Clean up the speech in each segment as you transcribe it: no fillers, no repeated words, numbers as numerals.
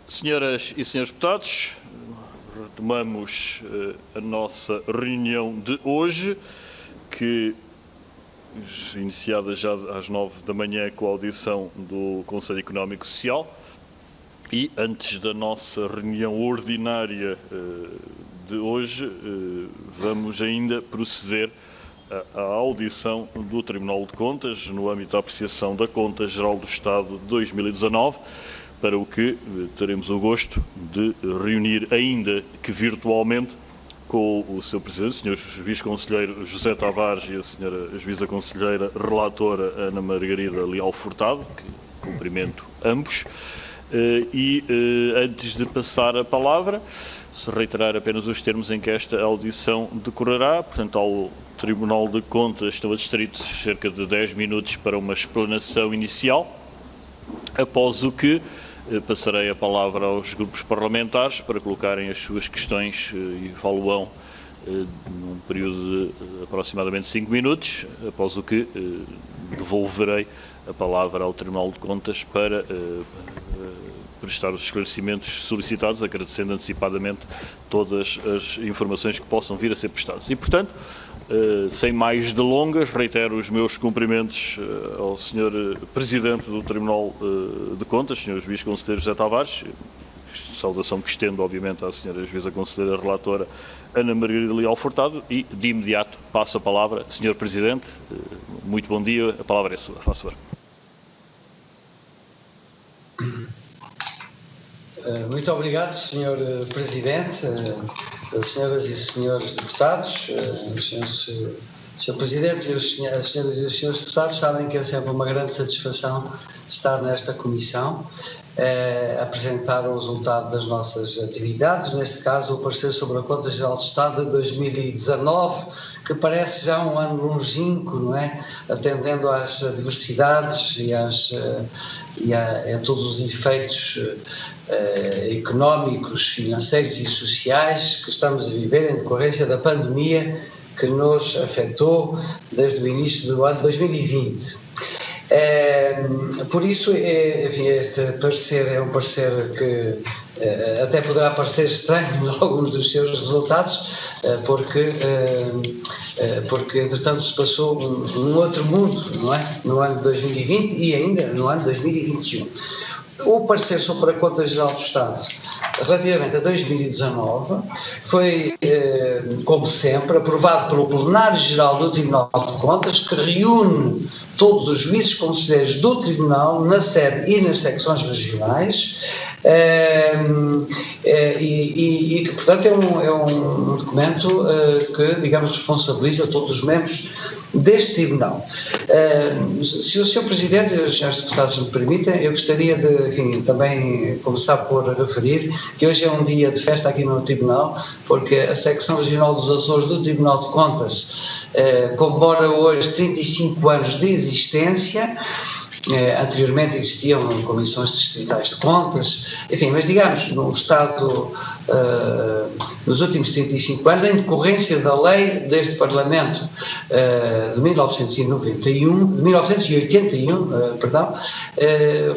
Senhoras e senhores deputados, retomamos a nossa reunião de hoje, que iniciada já às 9 da manhã com a audição do Conselho Económico e Social, e antes da nossa reunião ordinária de hoje, vamos ainda proceder à audição do Tribunal de Contas no âmbito da apreciação da Conta Geral do Estado de 2019, para o que teremos o gosto de reunir, ainda que virtualmente, com o Sr. Presidente, o Sr. Vice-Conselheiro José Tavares e a Sra. Juíza Conselheira Relatora Ana Margarida Leal Furtado, que cumprimento ambos. Antes de passar a palavra, se reiterar apenas os termos em que esta audição decorrerá. Portanto, ao Tribunal de Contas estão adstritos cerca de 10 minutos para uma explanação inicial, após o que passarei a palavra aos grupos parlamentares para colocarem as suas questões e falo-ão num período de aproximadamente 5 minutos, após o que devolverei a palavra ao Tribunal de Contas para prestar os esclarecimentos solicitados, agradecendo antecipadamente todas as informações que possam vir a ser prestadas. E, portanto, sem mais delongas, reitero os meus cumprimentos ao Sr. Presidente do Tribunal de Contas, Sr. Vice-Conselheiro José Tavares, saudação que estendo, obviamente, à Sra. Juíza Conselheira Relatora Ana Margarida Leal Furtado, e, de imediato, passo a palavra. Sr. Presidente, muito bom dia, a palavra é sua, faça favor. Muito obrigado, Sr. Presidente, senhoras e senhores deputados, Sr. Presidente e as senhoras e os senhores deputados sabem que é sempre uma grande satisfação estar nesta comissão, apresentar o resultado das nossas atividades, neste caso o parecer sobre a Conta Geral do Estado de 2019, que parece já um ano longínquo, não é? Atendendo às adversidades e a todos os efeitos económicos, financeiros e sociais que estamos a viver em decorrência da pandemia que nos afetou desde o início do ano 2020. Por isso, enfim, este parecer é um parecer que até poderá parecer estranho em alguns dos seus resultados, porque entretanto se passou um outro mundo, não é? No ano de 2020 e ainda no ano de 2021. O parecer sobre a Conta Geral do Estado relativamente a 2019 foi, como sempre, aprovado pelo Plenário Geral do Tribunal de Contas, que reúne todos os juízes conselheiros do Tribunal na sede e nas secções regionais, e que, portanto, é um documento que, digamos, responsabiliza todos os membros deste Tribunal. Se o Sr. Presidente e os senhores deputados me permitem, eu gostaria de, enfim, também começar por referir que hoje é um dia de festa aqui no Tribunal, porque a Secção Regional dos Açores do Tribunal de Contas comemora hoje 35 anos de existência. Anteriormente existiam comissões distritais de contas, enfim, mas digamos, no Estado, nos últimos 35 anos, em decorrência da lei deste Parlamento de 1981,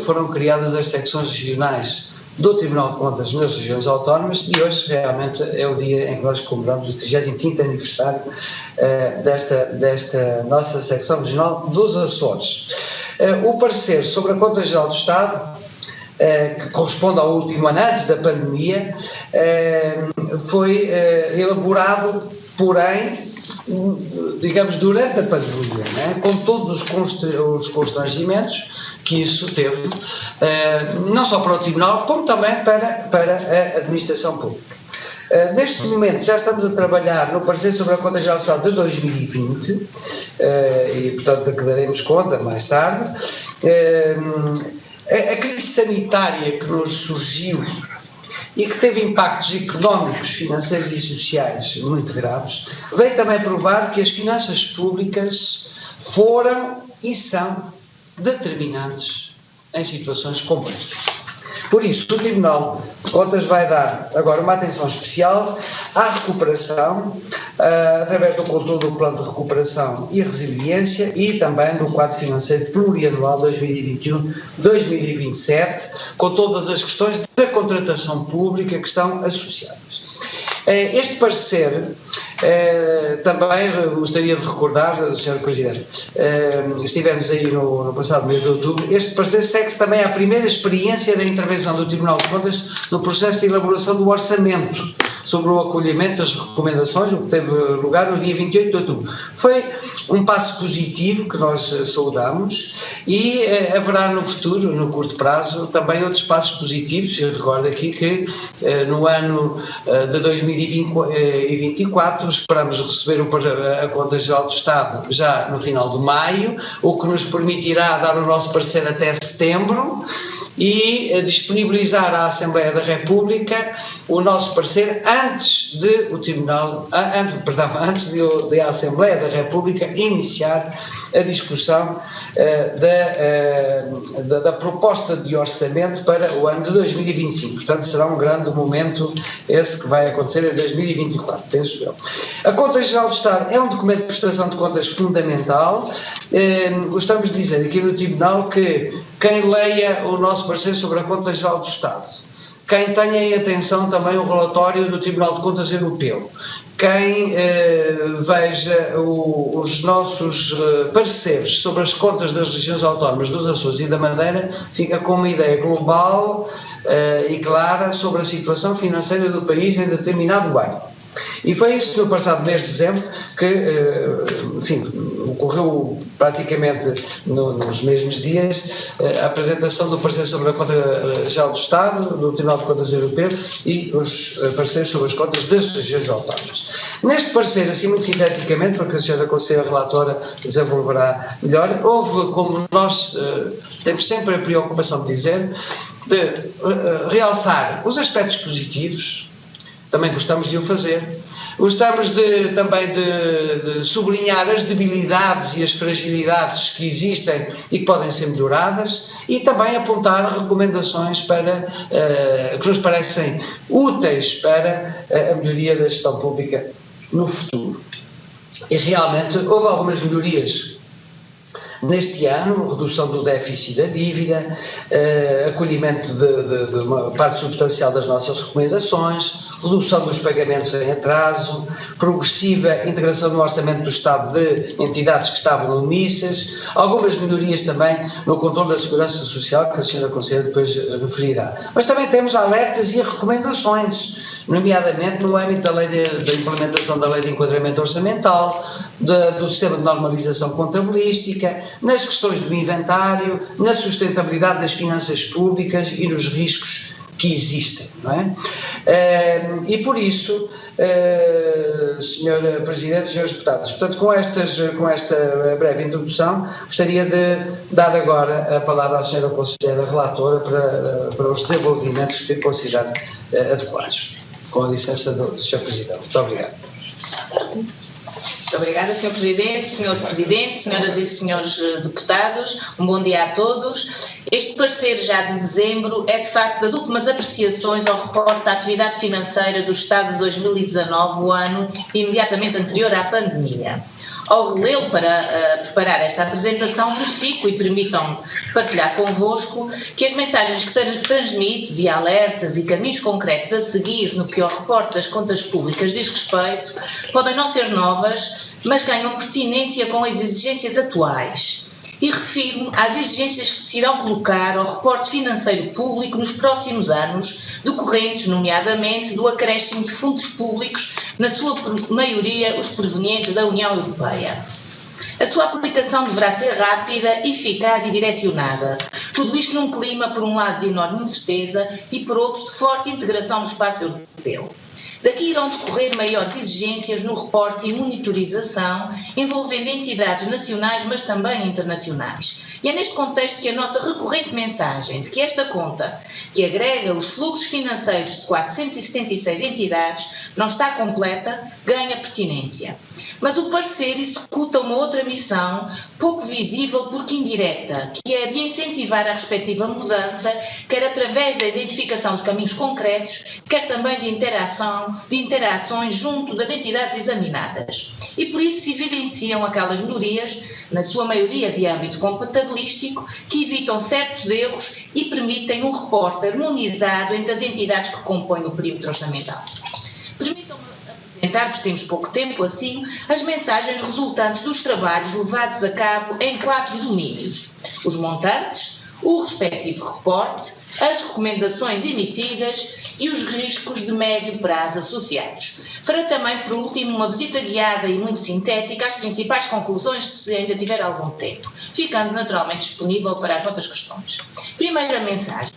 foram criadas as secções regionais do Tribunal de Contas nas regiões autónomas, e hoje realmente é o dia em que nós comemoramos o 35º aniversário desta nossa secção regional dos Açores. O parecer sobre a Conta Geral do Estado, que corresponde ao último ano antes da pandemia, foi elaborado, porém, digamos, durante a pandemia, né? Com todos os constrangimentos que isso teve, não só para o Tribunal, como também para a administração pública. Neste momento já estamos a trabalhar no parecer sobre a Conta Geral do Estado de 2020, e portanto de que daremos conta mais tarde. A crise sanitária que nos surgiu e que teve impactos económicos, financeiros e sociais muito graves, veio também provar que as finanças públicas foram e são determinantes em situações como estas. Por isso, o Tribunal de Contas vai dar agora uma atenção especial à recuperação, através do controle do Plano de Recuperação e Resiliência e também do quadro financeiro plurianual 2021-2027, com todas as questões da contratação pública que estão associadas. Este parecer, também gostaria de recordar, Sr. Presidente, estivemos aí no passado mês de outubro, este parecer segue-se também à primeira experiência da intervenção do Tribunal de Contas no processo de elaboração do orçamento, sobre o acolhimento das recomendações, o que teve lugar no dia 28 de outubro. Foi um passo positivo que nós saudamos e haverá no futuro, no curto prazo, também outros passos positivos. Eu recordo aqui que no ano de 2024 esperamos receber a Conta Geral do Estado já no final de maio, o que nos permitirá dar o nosso parecer até setembro e disponibilizar à Assembleia da República o nosso parecer antes de a Assembleia da República iniciar a discussão da proposta de orçamento para o ano de 2025. Portanto, será um grande momento esse que vai acontecer em 2024, penso eu. A Conta Geral do Estado é um documento de prestação de contas fundamental. Gostamos de dizer aqui no Tribunal que quem leia o nosso parecer sobre a Conta Geral do Estado, quem tenha em atenção também o relatório do Tribunal de Contas Europeu, quem veja os nossos pareceres sobre as contas das regiões autónomas dos Açores e da Madeira, fica com uma ideia global e clara sobre a situação financeira do país em determinado ano. E foi isso no passado mês de dezembro que, enfim, ocorreu praticamente nos mesmos dias a apresentação do parecer sobre a Conta Geral do Estado, do Tribunal de Contas Europeu e os pareceres sobre as contas das regiões autónomas. Neste parecer, assim muito sinteticamente, porque a Sra. Conselheira Relatora desenvolverá melhor, houve, como nós temos sempre a preocupação de dizer, de realçar os aspectos positivos. Também gostamos de o fazer. Gostamos também de sublinhar as debilidades e as fragilidades que existem e que podem ser melhoradas e também apontar recomendações que nos parecem úteis para a melhoria da gestão pública no futuro. E realmente houve algumas melhorias neste ano, redução do déficit da dívida, acolhimento de uma parte substancial das nossas recomendações, redução dos pagamentos em atraso, progressiva integração no orçamento do Estado de entidades que estavam omissas, algumas melhorias também no controle da segurança social, que a Sra. Conselheira depois referirá. Mas também temos alertas e recomendações, nomeadamente no âmbito da implementação da Lei de Enquadramento Orçamental, do Sistema de Normalização Contabilística, nas questões do inventário, na sustentabilidade das finanças públicas e nos riscos que existem, não é? E por isso, Sr. Presidente, Srs. Deputados, portanto, com esta breve introdução, gostaria de dar agora a palavra à Sra. Conselheira Relatora para os desenvolvimentos que considerar adequados. Com a licença do Sr. Presidente. Muito obrigado. Muito obrigada, Sr. Presidente, Sr. Presidente, Senhoras e Senhores Deputados, um bom dia a todos. Este parecer já de dezembro é de facto das últimas apreciações ao reporte da atividade financeira do Estado de 2019, o ano imediatamente anterior à pandemia. Ao relê-lo para preparar esta apresentação, verifico e permitam-me partilhar convosco que as mensagens que transmite de alertas e caminhos concretos a seguir no que ao reporte das contas públicas diz respeito podem não ser novas, mas ganham pertinência com as exigências atuais. E refiro-me às exigências que se irão colocar ao reporte financeiro público nos próximos anos, decorrentes, nomeadamente, do acréscimo de fundos públicos, na sua maioria os provenientes da União Europeia. A sua aplicação deverá ser rápida, eficaz e direcionada. Tudo isto num clima, por um lado, de enorme incerteza e, por outro, de forte integração no espaço europeu. Daqui irão decorrer maiores exigências no reporte e monitorização, envolvendo entidades nacionais, mas também internacionais. E é neste contexto que a nossa recorrente mensagem de que esta conta, que agrega os fluxos financeiros de 476 entidades, não está completa, ganha pertinência. Mas o parecer executa uma outra missão, pouco visível porque indireta, que é de incentivar a respectiva mudança, quer através através da identificação de caminhos concretos, quer também de interações junto das entidades examinadas. E por isso se evidenciam aquelas melhorias, na sua maioria de âmbito computabilístico, que evitam certos erros e permitem um reporte harmonizado entre as entidades que compõem o perímetro orçamental. Permitam-me apresentar-vos, temos pouco tempo assim, as mensagens resultantes dos trabalhos levados a cabo em 4 domínios: os montantes, o respectivo reporte, as recomendações emitidas e os riscos de médio prazo associados. Farei também, por último, uma visita guiada e muito sintética às principais conclusões, se ainda tiver algum tempo, ficando naturalmente disponível para as vossas questões. Primeira mensagem.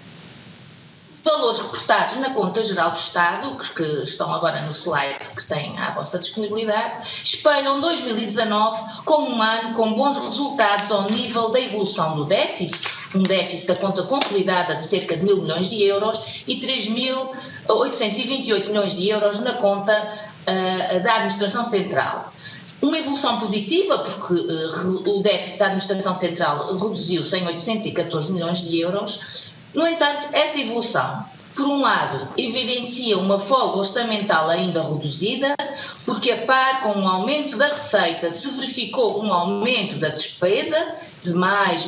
Os valores reportados na Conta Geral do Estado, que estão agora no slide que têm à vossa disponibilidade, espelham 2019 como um ano com bons resultados ao nível da evolução do déficit, um déficit da conta consolidada de cerca de 1.000 milhões de euros e 3.828 milhões de euros na conta da Administração Central. Uma evolução positiva, porque o déficit da Administração Central reduziu-se em 814 milhões de euros. No entanto, essa evolução, por um lado, evidencia uma folga orçamental ainda reduzida, porque a par com o aumento da receita se verificou um aumento da despesa de mais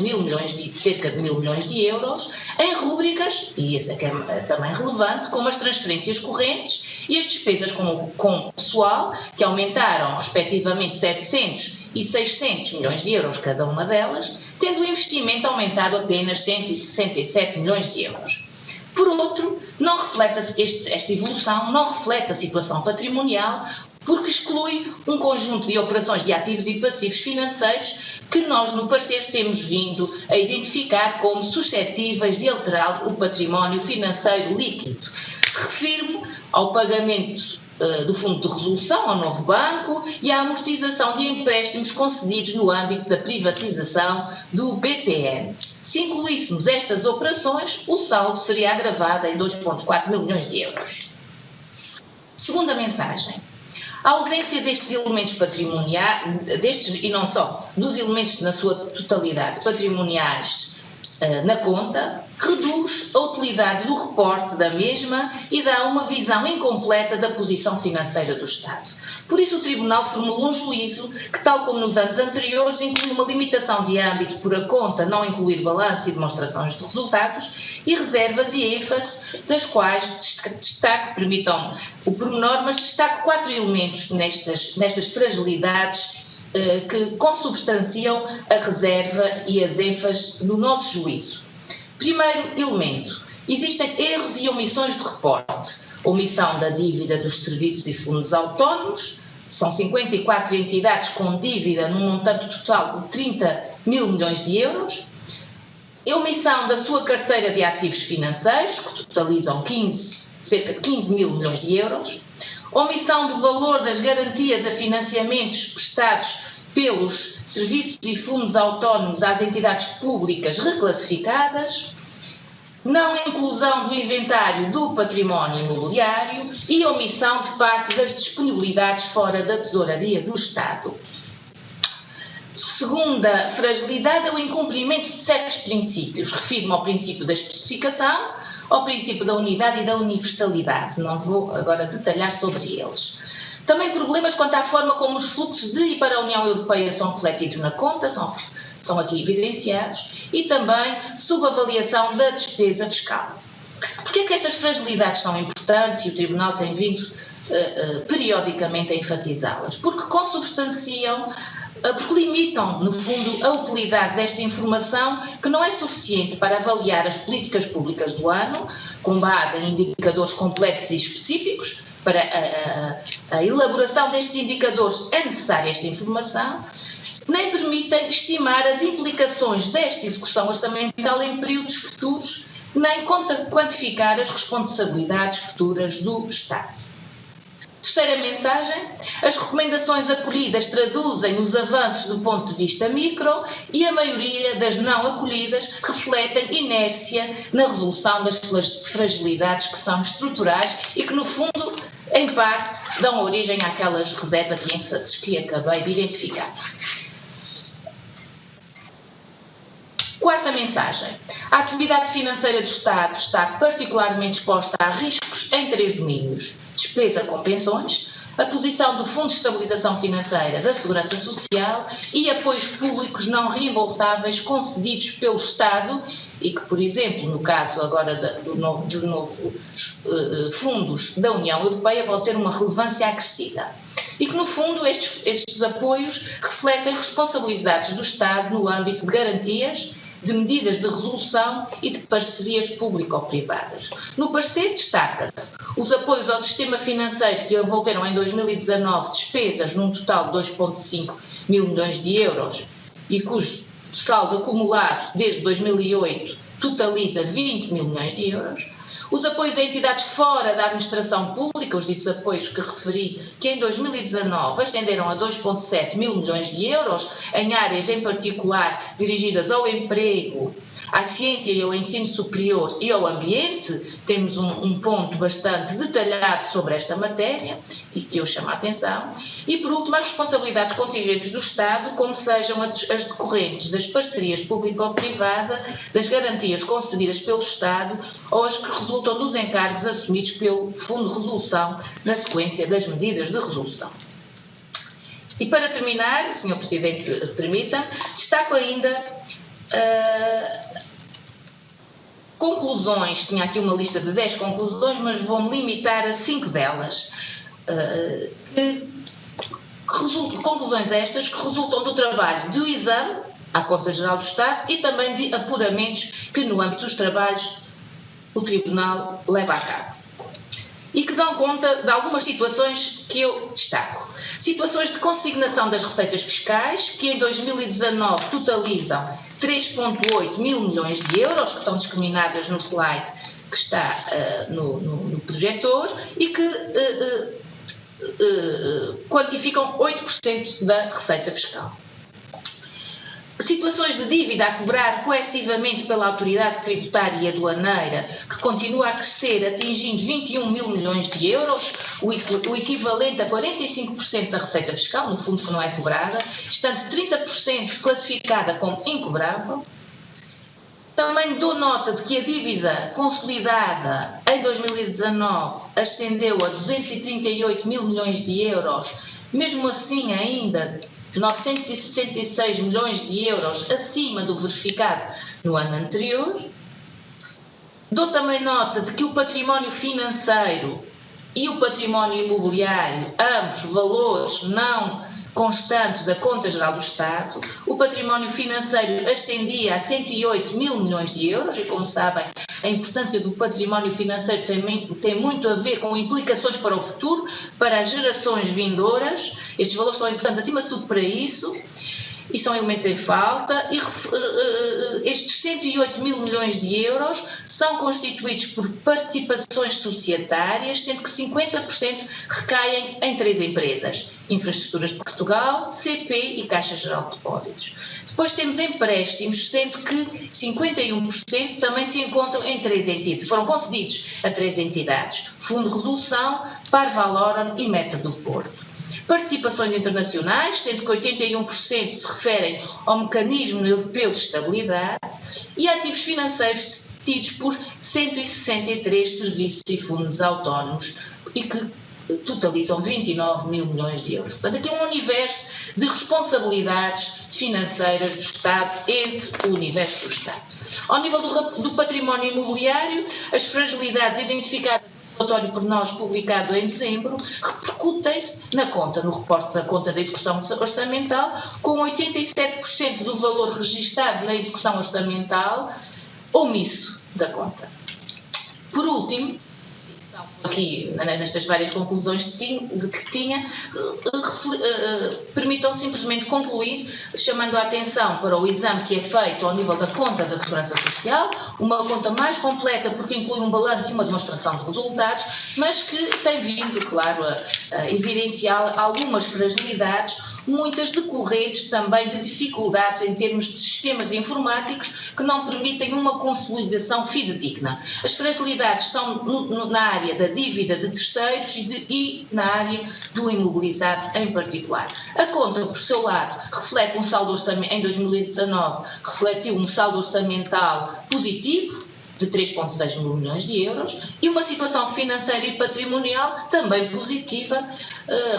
cerca de 1.000 milhões de euros, em rúbricas, e isso é que é também relevante, como as transferências correntes e as despesas com pessoal, que aumentaram respectivamente 700 e 600 milhões de euros cada uma delas, tendo o investimento aumentado apenas 167 milhões de euros. Por outro, esta evolução não reflete a situação patrimonial, porque exclui um conjunto de operações de ativos e passivos financeiros que nós, no parecer, temos vindo a identificar como suscetíveis de alterar o património financeiro líquido. Refiro-me ao pagamento do Fundo de Resolução ao novo banco e à amortização de empréstimos concedidos no âmbito da privatização do BPN. Se incluíssemos estas operações, o saldo seria agravado em 2,4 mil milhões de euros. Segunda mensagem. A ausência destes elementos patrimoniais, e não só, dos elementos na sua totalidade patrimoniais na conta, reduz a utilidade do reporte da mesma e dá uma visão incompleta da posição financeira do Estado. Por isso o Tribunal formulou um juízo que, tal como nos anos anteriores, inclui uma limitação de âmbito por a conta não incluir balanço e demonstrações de resultados e reservas e ênfase, das quais destaco, permitam o pormenor, mas destaco 4 elementos nestas fragilidades que consubstanciam a reserva e as ênfases no nosso juízo. Primeiro elemento, existem erros e omissões de reporte. Omissão da dívida dos serviços e fundos autónomos, são 54 entidades com dívida num montante total de 30 mil milhões de euros. Omissão da sua carteira de ativos financeiros, que totalizam cerca de 15 mil milhões de euros. Omissão do valor das garantias a financiamentos prestados pelos serviços e fundos autónomos às entidades públicas reclassificadas, não inclusão do inventário do património imobiliário e omissão de parte das disponibilidades fora da tesouraria do Estado. Segunda fragilidade é o incumprimento de certos princípios. Refiro-me ao princípio da especificação, ao princípio da unidade e da universalidade. Não vou agora detalhar sobre eles. Também problemas quanto à forma como os fluxos de e para a União Europeia são refletidos na conta, são aqui evidenciados, e também subavaliação da despesa fiscal. Porquê é que estas fragilidades são importantes e o Tribunal tem vindo periodicamente a enfatizá-las? Porque consubstanciam, porque limitam, no fundo, a utilidade desta informação, que não é suficiente para avaliar as políticas públicas do ano, com base em indicadores completos e específicos. Para a elaboração destes indicadores é necessária esta informação, nem permitem estimar as implicações desta execução orçamental em períodos futuros, nem quantificar as responsabilidades futuras do Estado. Terceira mensagem, as recomendações acolhidas traduzem os avanços do ponto de vista micro e a maioria das não acolhidas refletem inércia na resolução das fragilidades que são estruturais e que, no fundo, em parte, dão origem àquelas reservas de ênfase que acabei de identificar. Quarta mensagem. A atividade financeira do Estado está particularmente exposta a riscos em 3 domínios: despesa com pensões, a posição do Fundo de Estabilização Financeira da Segurança Social e apoios públicos não reembolsáveis concedidos pelo Estado e que, por exemplo, no caso agora dos novos fundos da União Europeia, vão ter uma relevância acrescida. E que, no fundo, estes apoios refletem responsabilidades do Estado no âmbito de garantias, de medidas de resolução e de parcerias público-privadas. No parecer destaca-se os apoios ao sistema financeiro que envolveram em 2019 despesas num total de 2,5 mil milhões de euros e cujo saldo acumulado desde 2008 totaliza 20 mil milhões de euros. Os apoios a entidades fora da administração pública, os ditos apoios que referi, que em 2019 ascenderam a 2,7 mil milhões de euros, em áreas em particular dirigidas ao emprego, à ciência e ao ensino superior e ao ambiente. Temos um ponto bastante detalhado sobre esta matéria e que eu chamo a atenção. E, por último, as responsabilidades contingentes do Estado, como sejam as decorrentes das parcerias público-privada, das garantias concedidas pelo Estado ou as que resultam dos encargos assumidos pelo Fundo de Resolução na sequência das medidas de resolução. E para terminar, Sr. Presidente, permita-me, destaco ainda conclusões. Tinha aqui uma lista de 10 conclusões, mas vou-me limitar a 5 delas. Conclusões estas que resultam do trabalho do exame à Conta Geral do Estado e também de apuramentos que no âmbito dos trabalhos o Tribunal leva a cabo. E que dão conta de algumas situações que eu destaco. Situações de consignação das receitas fiscais, que em 2019 totalizam 3,8 mil milhões de euros, que estão discriminadas no slide que está no projetor, e que quantificam 8% da receita fiscal. Situações de dívida a cobrar coercivamente pela autoridade tributária e aduaneira, que continua a crescer, atingindo 21 mil milhões de euros, o equivalente a 45% da receita fiscal, no fundo que não é cobrada, estando 30% classificada como incobrável. Também dou nota de que a dívida consolidada em 2019 ascendeu a 238 mil milhões de euros, mesmo assim ainda 966 milhões de euros acima do verificado no ano anterior. Dou também nota de que o património financeiro e o património imobiliário, ambos valores não constantes da Conta Geral do Estado, o património financeiro ascendia a 108 mil milhões de euros e, como sabem, a importância do património financeiro tem muito a ver com implicações para o futuro, para as gerações vindouras. Estes valores são importantes acima de tudo para isso e são elementos em falta. E estes 108 mil milhões de euros são constituídos por participações societárias, sendo que 50% recaem em 3 empresas: Infraestruturas de Portugal, CP e Caixa Geral de Depósitos. Depois temos empréstimos, sendo que 51% também se encontram em 3 entidades, foram concedidos a 3 entidades: Fundo de Resolução, Parvalorum e Método do Porto. Participações internacionais, sendo que 81% se referem ao Mecanismo Europeu de Estabilidade, e ativos financeiros detidos por 163 serviços e fundos autónomos e que totalizam 29 mil milhões de euros. Portanto, aqui é um universo de responsabilidades financeiras do Estado entre o universo do Estado. Ao nível do património imobiliário, as fragilidades identificadas no relatório por nós publicado em dezembro repercutem-se na conta, no reporte da conta da execução orçamental, com 87% do valor registado na execução orçamental omisso da conta. Por último, aqui nestas várias conclusões que tinha, permitam simplesmente concluir chamando a atenção para o exame que é feito ao nível da conta da Segurança Social, uma conta mais completa porque inclui um balanço e uma demonstração de resultados, mas que tem vindo, claro, a evidenciar algumas fragilidades, muitas decorrentes também de dificuldades em termos de sistemas informáticos que não permitem uma consolidação fidedigna. As fragilidades são na área da dívida de terceiros e na área do imobilizado em particular. A conta, por seu lado, reflete um saldo orçamental, em 2019, refletiu um saldo orçamental positivo, de 3,6 mil milhões de euros, e uma situação financeira e patrimonial também positiva,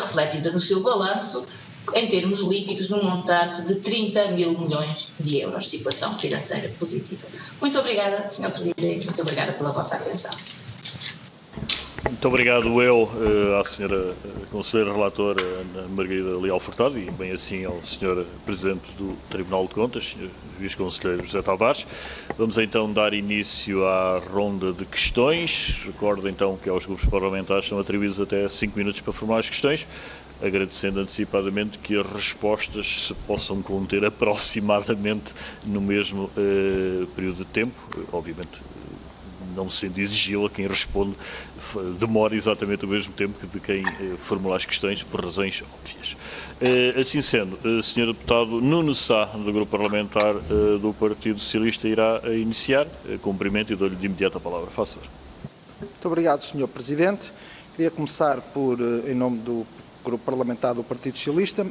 refletida no seu balanço, em termos líquidos, num montante de 30 mil milhões de euros, situação financeira positiva. Muito obrigada, Sr. Presidente, muito obrigada pela vossa atenção. Muito obrigado eu à Sra. Conselheira Relatora Ana Margarida Leal Furtado e bem assim ao Sr. Presidente do Tribunal de Contas, Sr. Vice-Conselheiro José Tavares. Vamos então dar início à ronda de questões. Recordo então que aos grupos parlamentares são atribuídos até 5 minutos para formular as questões, agradecendo antecipadamente que as respostas se possam conter aproximadamente no mesmo período de tempo, obviamente não sendo exigível a quem responde demora exatamente o mesmo tempo que de quem formula as questões, por razões óbvias. Assim sendo, Sr. Deputado Nuno Sá, do Grupo Parlamentar do Partido Socialista, irá iniciar. Cumprimento e dou-lhe de imediato a palavra. Faça favor. Muito obrigado, Sr. Presidente. Queria começar por, em nome do Grupo Parlamentar do Partido Socialista,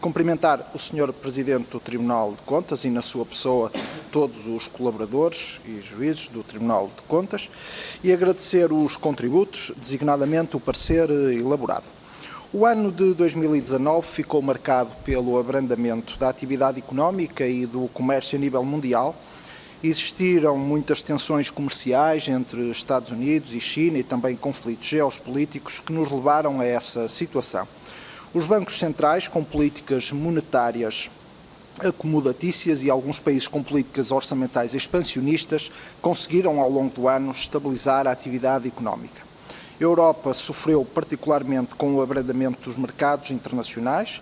cumprimentar o Sr. Presidente do Tribunal de Contas e, na sua pessoa, todos os colaboradores e juízes do Tribunal de Contas e agradecer os contributos, designadamente o parecer elaborado. O ano de 2019 ficou marcado pelo abrandamento da atividade económica e do comércio a nível mundial. Existiram muitas tensões comerciais entre Estados Unidos e China e também conflitos geopolíticos que nos levaram a essa situação. Os bancos centrais, com políticas monetárias acomodatícias e alguns países com políticas orçamentais expansionistas, conseguiram ao longo do ano estabilizar a atividade económica. A Europa sofreu particularmente com o abrandamento dos mercados internacionais,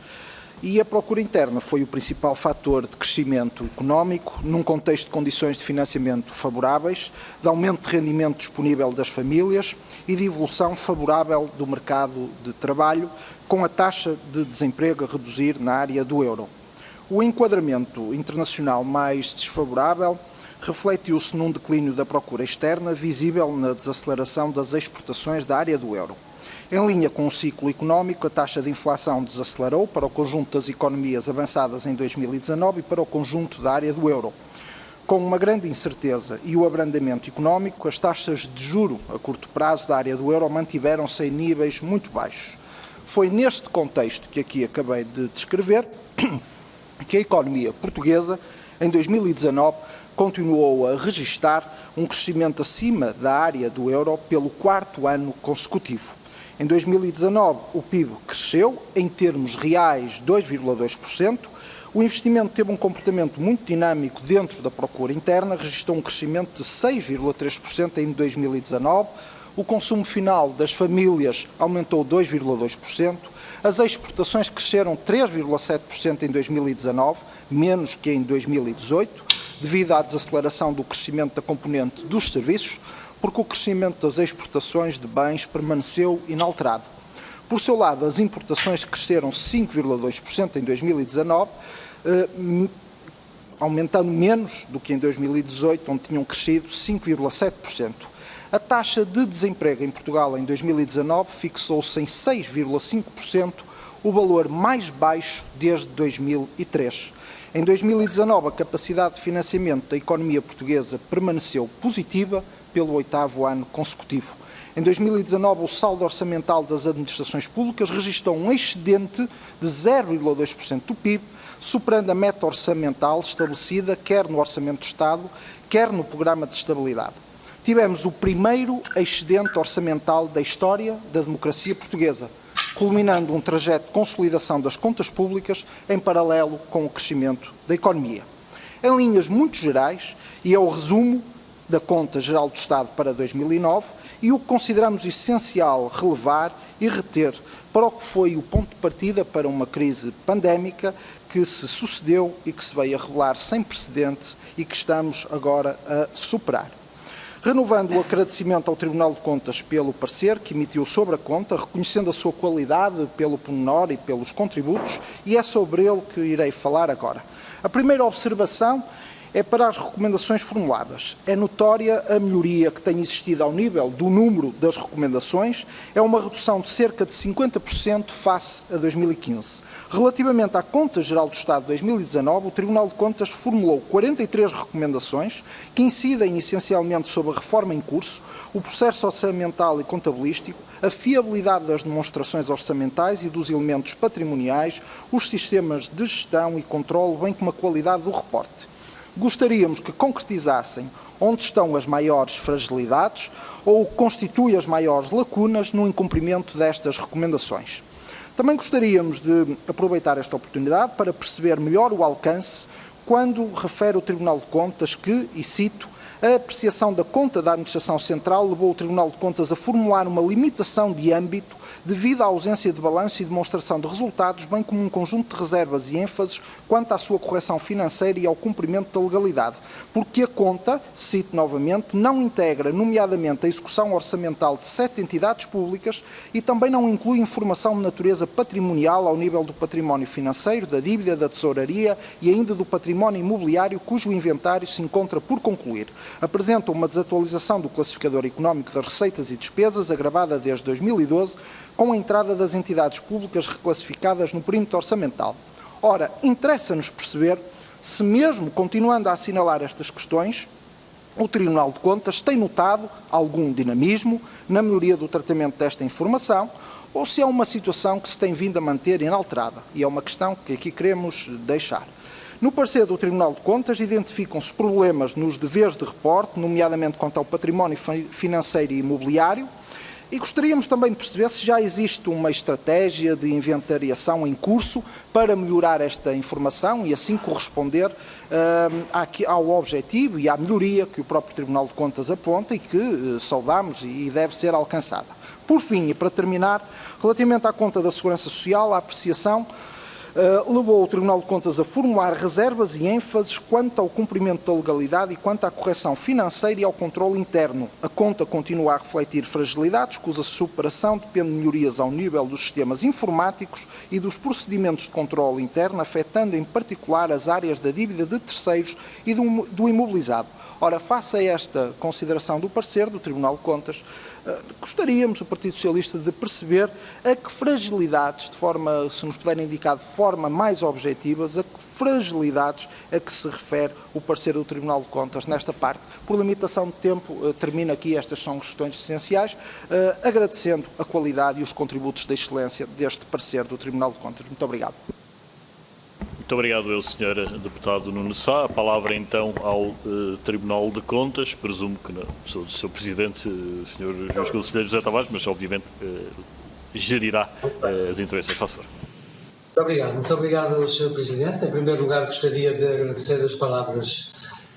e a procura interna foi o principal fator de crescimento económico, num contexto de condições de financiamento favoráveis, de aumento de rendimento disponível das famílias e de evolução favorável do mercado de trabalho, com a taxa de desemprego a reduzir na área do euro. O enquadramento internacional mais desfavorável refletiu-se num declínio da procura externa, visível na desaceleração das exportações da área do euro. Em linha com o ciclo económico, a taxa de inflação desacelerou para o conjunto das economias avançadas em 2019 e para o conjunto da área do euro. Com uma grande incerteza e o abrandamento económico, as taxas de juro a curto prazo da área do euro mantiveram-se em níveis muito baixos. Foi neste contexto que aqui acabei de descrever que a economia portuguesa, em 2019, continuou a registrar um crescimento acima da área do euro pelo 4º ano consecutivo. Em 2019, o PIB cresceu, em termos reais, 2,2%. O investimento teve um comportamento muito dinâmico dentro da procura interna, registrou um crescimento de 6,3% em 2019. O consumo final das famílias aumentou 2,2%. As exportações cresceram 3,7% em 2019, menos que em 2018, devido à desaceleração do crescimento da componente dos serviços, porque o crescimento das exportações de bens permaneceu inalterado. Por seu lado, as importações cresceram 5,2% em 2019, aumentando menos do que em 2018, onde tinham crescido 5,7%. A taxa de desemprego em Portugal em 2019 fixou-se em 6,5%, o valor mais baixo desde 2003. Em 2019, a capacidade de financiamento da economia portuguesa permaneceu positiva pelo 8º ano consecutivo. Em 2019, o saldo orçamental das administrações públicas registrou um excedente de 0,2% do PIB, superando a meta orçamental estabelecida quer no Orçamento do Estado, quer no Programa de Estabilidade. Tivemos o primeiro excedente orçamental da história da democracia portuguesa, culminando um trajeto de consolidação das contas públicas em paralelo com o crescimento da economia. Em linhas muito gerais, e é o resumo da Conta Geral do Estado para 2009 e o que consideramos essencial relevar e reter para o que foi o ponto de partida para uma crise pandémica que se sucedeu e que se veio a revelar sem precedentes e que estamos agora a superar. renovando o agradecimento ao Tribunal de Contas pelo parecer que emitiu sobre a conta, reconhecendo a sua qualidade pelo pormenor e pelos contributos, e é sobre ele que irei falar agora. A primeira observação é para as recomendações formuladas. É notória a melhoria que tem existido ao nível do número das recomendações, é uma redução de cerca de 50% face a 2015. Relativamente à Conta Geral do Estado de 2019, o Tribunal de Contas formulou 43 recomendações que incidem essencialmente sobre a reforma em curso, o processo orçamental e contabilístico, a fiabilidade das demonstrações orçamentais e dos elementos patrimoniais, os sistemas de gestão e controle, bem como a qualidade do reporte. Gostaríamos que concretizassem onde estão as maiores fragilidades ou o que constitui as maiores lacunas no incumprimento destas recomendações. Também gostaríamos de aproveitar esta oportunidade para perceber melhor o alcance quando refere o Tribunal de Contas que, e cito, a apreciação da conta da Administração Central levou o Tribunal de Contas a formular uma limitação de âmbito devido à ausência de balanço e demonstração de resultados, bem como um conjunto de reservas e ênfases quanto à sua correção financeira e ao cumprimento da legalidade, porque a conta, cito novamente, não integra, nomeadamente, a execução orçamental de 7 entidades públicas e também não inclui informação de natureza patrimonial ao nível do património financeiro, da dívida, da tesouraria e ainda do património imobiliário cujo inventário se encontra por concluir. Apresenta uma desatualização do classificador económico das receitas e despesas, agravada desde 2012, com a entrada das entidades públicas reclassificadas no perímetro orçamental. Ora, interessa-nos perceber se, mesmo continuando a assinalar estas questões, o Tribunal de Contas tem notado algum dinamismo na melhoria do tratamento desta informação, ou se é uma situação que se tem vindo a manter inalterada. E é uma questão que aqui queremos deixar. No parecer do Tribunal de Contas, identificam-se problemas nos deveres de reporte, nomeadamente quanto ao património financeiro e imobiliário, e gostaríamos também de perceber se já existe uma estratégia de inventariação em curso para melhorar esta informação e assim corresponder ao objetivo e à melhoria que o próprio Tribunal de Contas aponta e que saudamos e deve ser alcançada. Por fim, e para terminar, relativamente à conta da Segurança Social, a apreciação levou o Tribunal de Contas a formular reservas e ênfases quanto ao cumprimento da legalidade e quanto à correção financeira e ao controle interno. A conta continua a refletir fragilidades, cuja superação depende de melhorias ao nível dos sistemas informáticos e dos procedimentos de controle interno, afetando em particular as áreas da dívida de terceiros e do imobilizado. Ora, face a esta consideração do parecer do Tribunal de Contas, gostaríamos, o Partido Socialista, de perceber a que fragilidades, se nos puderem indicar de forma mais objetivas, a que fragilidades a que se refere o parecer do Tribunal de Contas nesta parte. Por limitação de tempo, termino aqui, estas são questões essenciais, agradecendo a qualidade e os contributos de excelência deste parecer do Tribunal de Contas. Muito obrigado. Muito obrigado, Sr. Deputado Nuno Sá. A palavra então ao Tribunal de Contas, presumo que não sou o Sr. Presidente, Sr. Juiz Conselheiro José Tavares, mas obviamente gerirá as intervenções. Faço favor. Muito obrigado, Sr. Presidente. Em primeiro lugar, gostaria de agradecer as palavras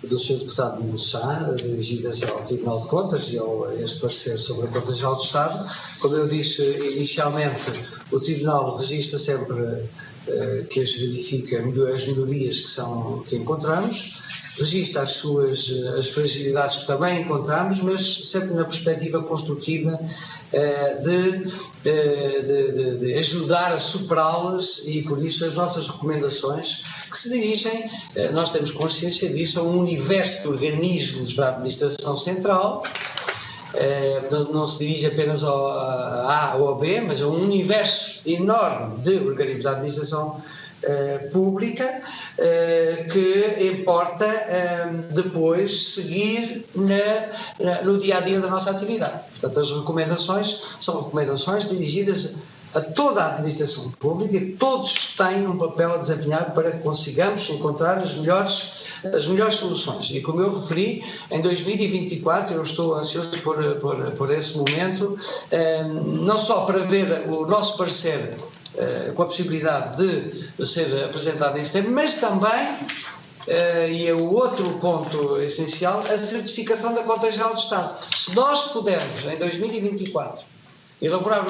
do Sr. Deputado Nuno Sá, dirigidas ao Tribunal de Contas e a este parecer sobre a Conta Geral do Estado. Como eu disse inicialmente, o Tribunal registra sempre que as verifica as melhorias que encontramos, registra as fragilidades que também encontramos, mas sempre na perspectiva construtiva de ajudar a superá-las, e por isso as nossas recomendações que se dirigem, nós temos consciência disso, a um universo de organismos da Administração Central. Não se dirige apenas ao A ou ao B, mas a um universo enorme de organismos da administração pública que importa depois seguir no dia-a-dia da nossa atividade. Portanto, as recomendações são recomendações dirigidas a toda a administração pública, e todos têm um papel a desempenhar para que consigamos encontrar as melhores soluções. E como eu referi, em 2024, eu estou ansioso por esse momento, não só para ver o nosso parecer com a possibilidade de ser apresentado em setembro, mas também, e é o outro ponto essencial, a certificação da Conta Geral do Estado. Se nós pudermos, em 2024, elaborar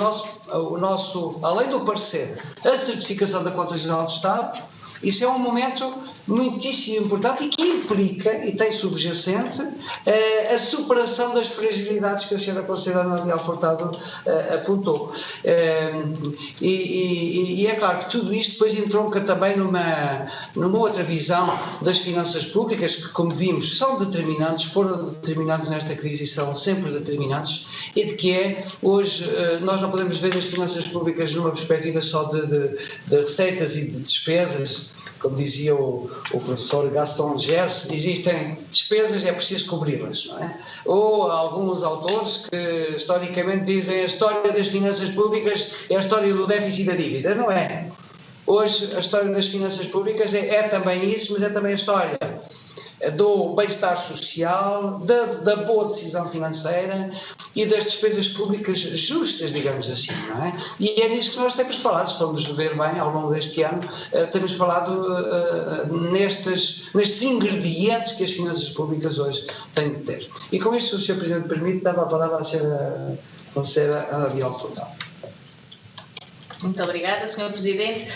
além do parecer, a certificação da Conta Geral do Estado, Isso é um momento muitíssimo importante e que implica, e tem subjacente, a superação das fragilidades que a senhora conselheira Ana Leal Furtado apontou. E é claro que tudo isto depois entronca também numa outra visão das finanças públicas, que, como vimos, são determinantes, foram determinantes nesta crise e são sempre determinantes, e de que hoje nós não podemos ver as finanças públicas numa perspectiva só de receitas e de despesas. Como dizia o professor Gaston Gess, existem despesas, é preciso cobri-las, não é? Ou alguns autores que historicamente dizem a história das finanças públicas é a história do déficit e da dívida. Não é. Hoje a história das finanças públicas é também isso, mas é também a história do bem-estar social, da boa decisão financeira e das despesas públicas justas, digamos assim, não é? E é nisso que nós temos falado, se formos ver bem ao longo deste ano, temos falado nestes ingredientes que as finanças públicas hoje têm de ter. E com isto, se o Sr. Presidente permite, dava a palavra à Sra. Conselheira Ana Leal Furtado. Muito obrigada, Sr. Presidente.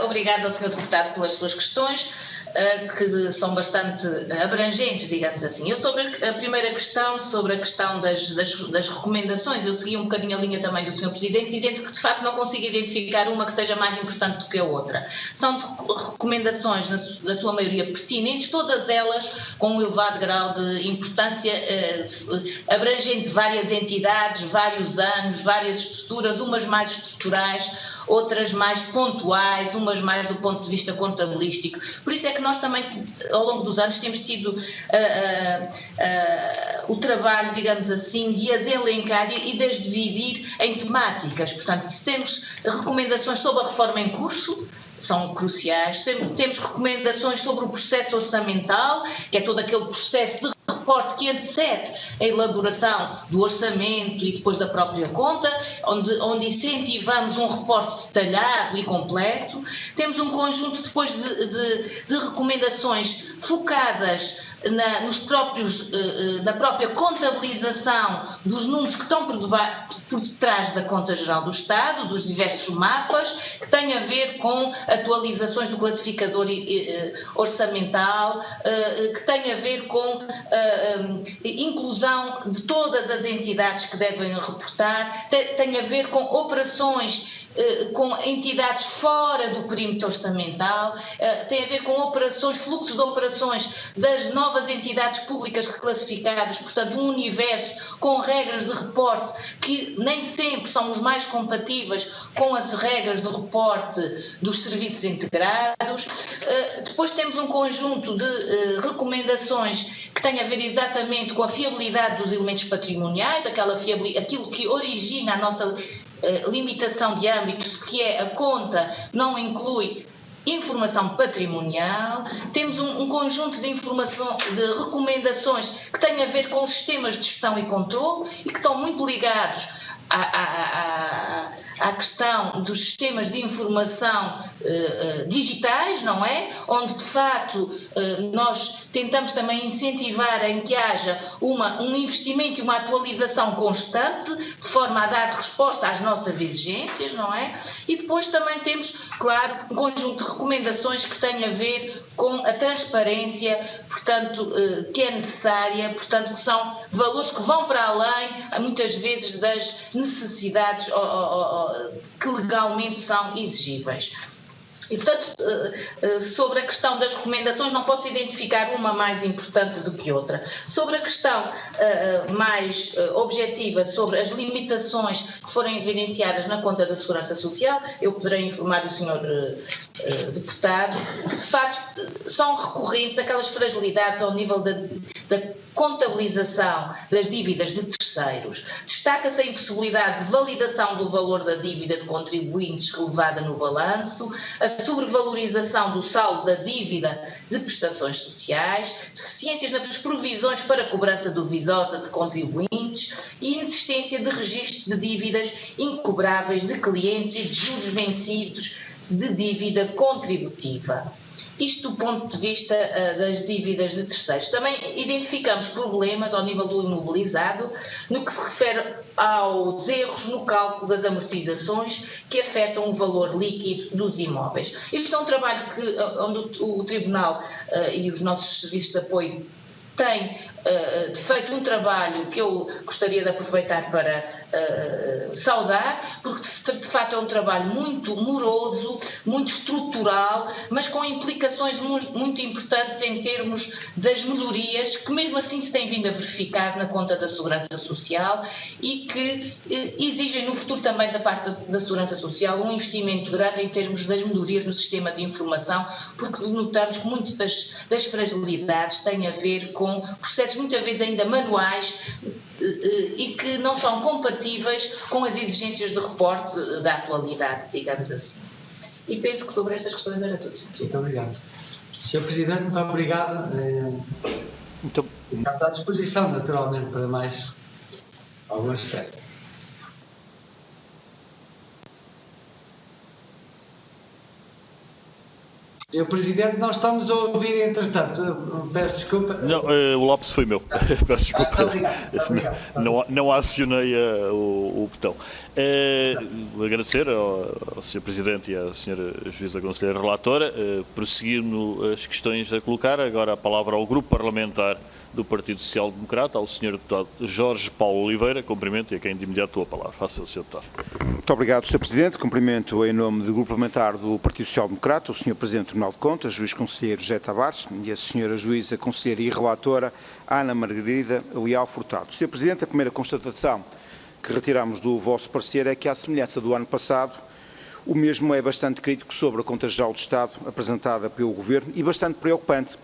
Obrigada ao Sr. Deputado pelas suas questões, que são bastante abrangentes, digamos assim. Eu, sobre a primeira questão, sobre a questão das recomendações, eu segui um bocadinho a linha também do Sr. Presidente, dizendo que de facto não consigo identificar uma que seja mais importante do que a outra. São recomendações, na sua maioria, pertinentes, todas elas com um elevado grau de importância, abrangente várias entidades, vários anos, várias estruturas, umas mais estruturais, outras mais pontuais, umas mais do ponto de vista contabilístico. Por isso é que nós também, ao longo dos anos, temos tido o trabalho, digamos assim, de as elencar e de as dividir em temáticas. Portanto, temos recomendações sobre a reforma em curso, são cruciais. Temos recomendações sobre o processo orçamental, que é todo aquele processo de reporte que antecede a elaboração do orçamento e depois da própria conta, onde incentivamos um reporte detalhado e completo. Temos um conjunto depois de recomendações focadas na própria contabilização dos números que estão por detrás da Conta Geral do Estado, dos diversos mapas, que têm a ver com atualizações do classificador orçamental, que têm a ver com inclusão de todas as entidades que devem reportar, tem a ver com operações com entidades fora do perímetro orçamental, tem a ver com operações, fluxos de operações das novas entidades públicas reclassificadas, portanto um universo com regras de reporte que nem sempre são os mais compatíveis com as regras do reporte dos serviços integrados. Depois temos um conjunto de recomendações que têm a ver exatamente com a fiabilidade dos elementos patrimoniais, aquilo que origina a nossa limitação de âmbito, que é a conta não inclui informação patrimonial. Temos um conjunto de recomendações que têm a ver com sistemas de gestão e controle e que estão muito ligados à questão dos sistemas de informação digitais, não é? Onde, de facto, nós tentamos também incentivar em que haja um investimento e uma atualização constante, de forma a dar resposta às nossas exigências, não é? E depois também temos, claro, um conjunto de recomendações que têm a ver com a transparência, portanto, que é necessária, portanto, que são valores que vão para além, muitas vezes, das necessidades que legalmente são exigíveis. E, portanto, sobre a questão das recomendações, não posso identificar uma mais importante do que outra. Sobre a questão mais objetiva, sobre as limitações que foram evidenciadas na conta da Segurança Social, eu poderei informar o Sr. Deputado que, de facto, são recorrentes aquelas fragilidades ao nível da contabilização das dívidas de terceiros. Destaca-se a impossibilidade de validação do valor da dívida de contribuintes relevada no balanço, a sobrevalorização do saldo da dívida de prestações sociais, deficiências nas provisões para cobrança duvidosa de contribuintes e inexistência de registro de dívidas incobráveis de clientes e de juros vencidos de dívida contributiva. Isto do ponto de vista das dívidas de terceiros. Também identificamos problemas ao nível do imobilizado no que se refere aos erros no cálculo das amortizações que afetam o valor líquido dos imóveis. Este é um trabalho onde o Tribunal e os nossos serviços de apoio têm feito um trabalho que eu gostaria de aproveitar para saudar, porque de facto é um trabalho muito moroso, muito estrutural, mas com implicações muito importantes em termos das melhorias que mesmo assim se têm vindo a verificar na conta da Segurança Social e que exigem no futuro também da parte da Segurança Social um investimento grande em termos das melhorias no sistema de informação, porque notamos que muitas das fragilidades têm a ver com processos muitas vezes ainda manuais e que não são compatíveis com as exigências de reporte da atualidade, digamos assim. E penso que sobre estas questões era tudo. Muito obrigado. Sr. Presidente, muito obrigado. Está à disposição, naturalmente, para mais algum aspecto. Sr. Presidente, nós estamos a ouvir, entretanto, peço desculpa. Não, o lápis foi meu, peço desculpa. Obrigado. Não acionei o botão. Agradecer ao Sr. Presidente e à Sra. Juíza Conselheira Relatora, prosseguindo as questões a colocar, agora a palavra ao Grupo Parlamentar do Partido Social Democrata, ao Sr. Deputado Jorge Paulo Oliveira. Cumprimento e a quem de imediato a palavra. Faça o Sr. Deputado. Muito obrigado, Sr. Presidente. Cumprimento em nome do Grupo Parlamentar do Partido Social Democrata, o Sr. Presidente do Tribunal de Contas, Juiz Conselheiro José Tavares e a Sra. Juíza Conselheira e Relatora Ana Margarida Leal Furtado. Sr. Presidente, a primeira constatação que retiramos do vosso parecer é que, à semelhança do ano passado, o mesmo é bastante crítico sobre a Conta Geral do Estado apresentada pelo Governo e bastante preocupante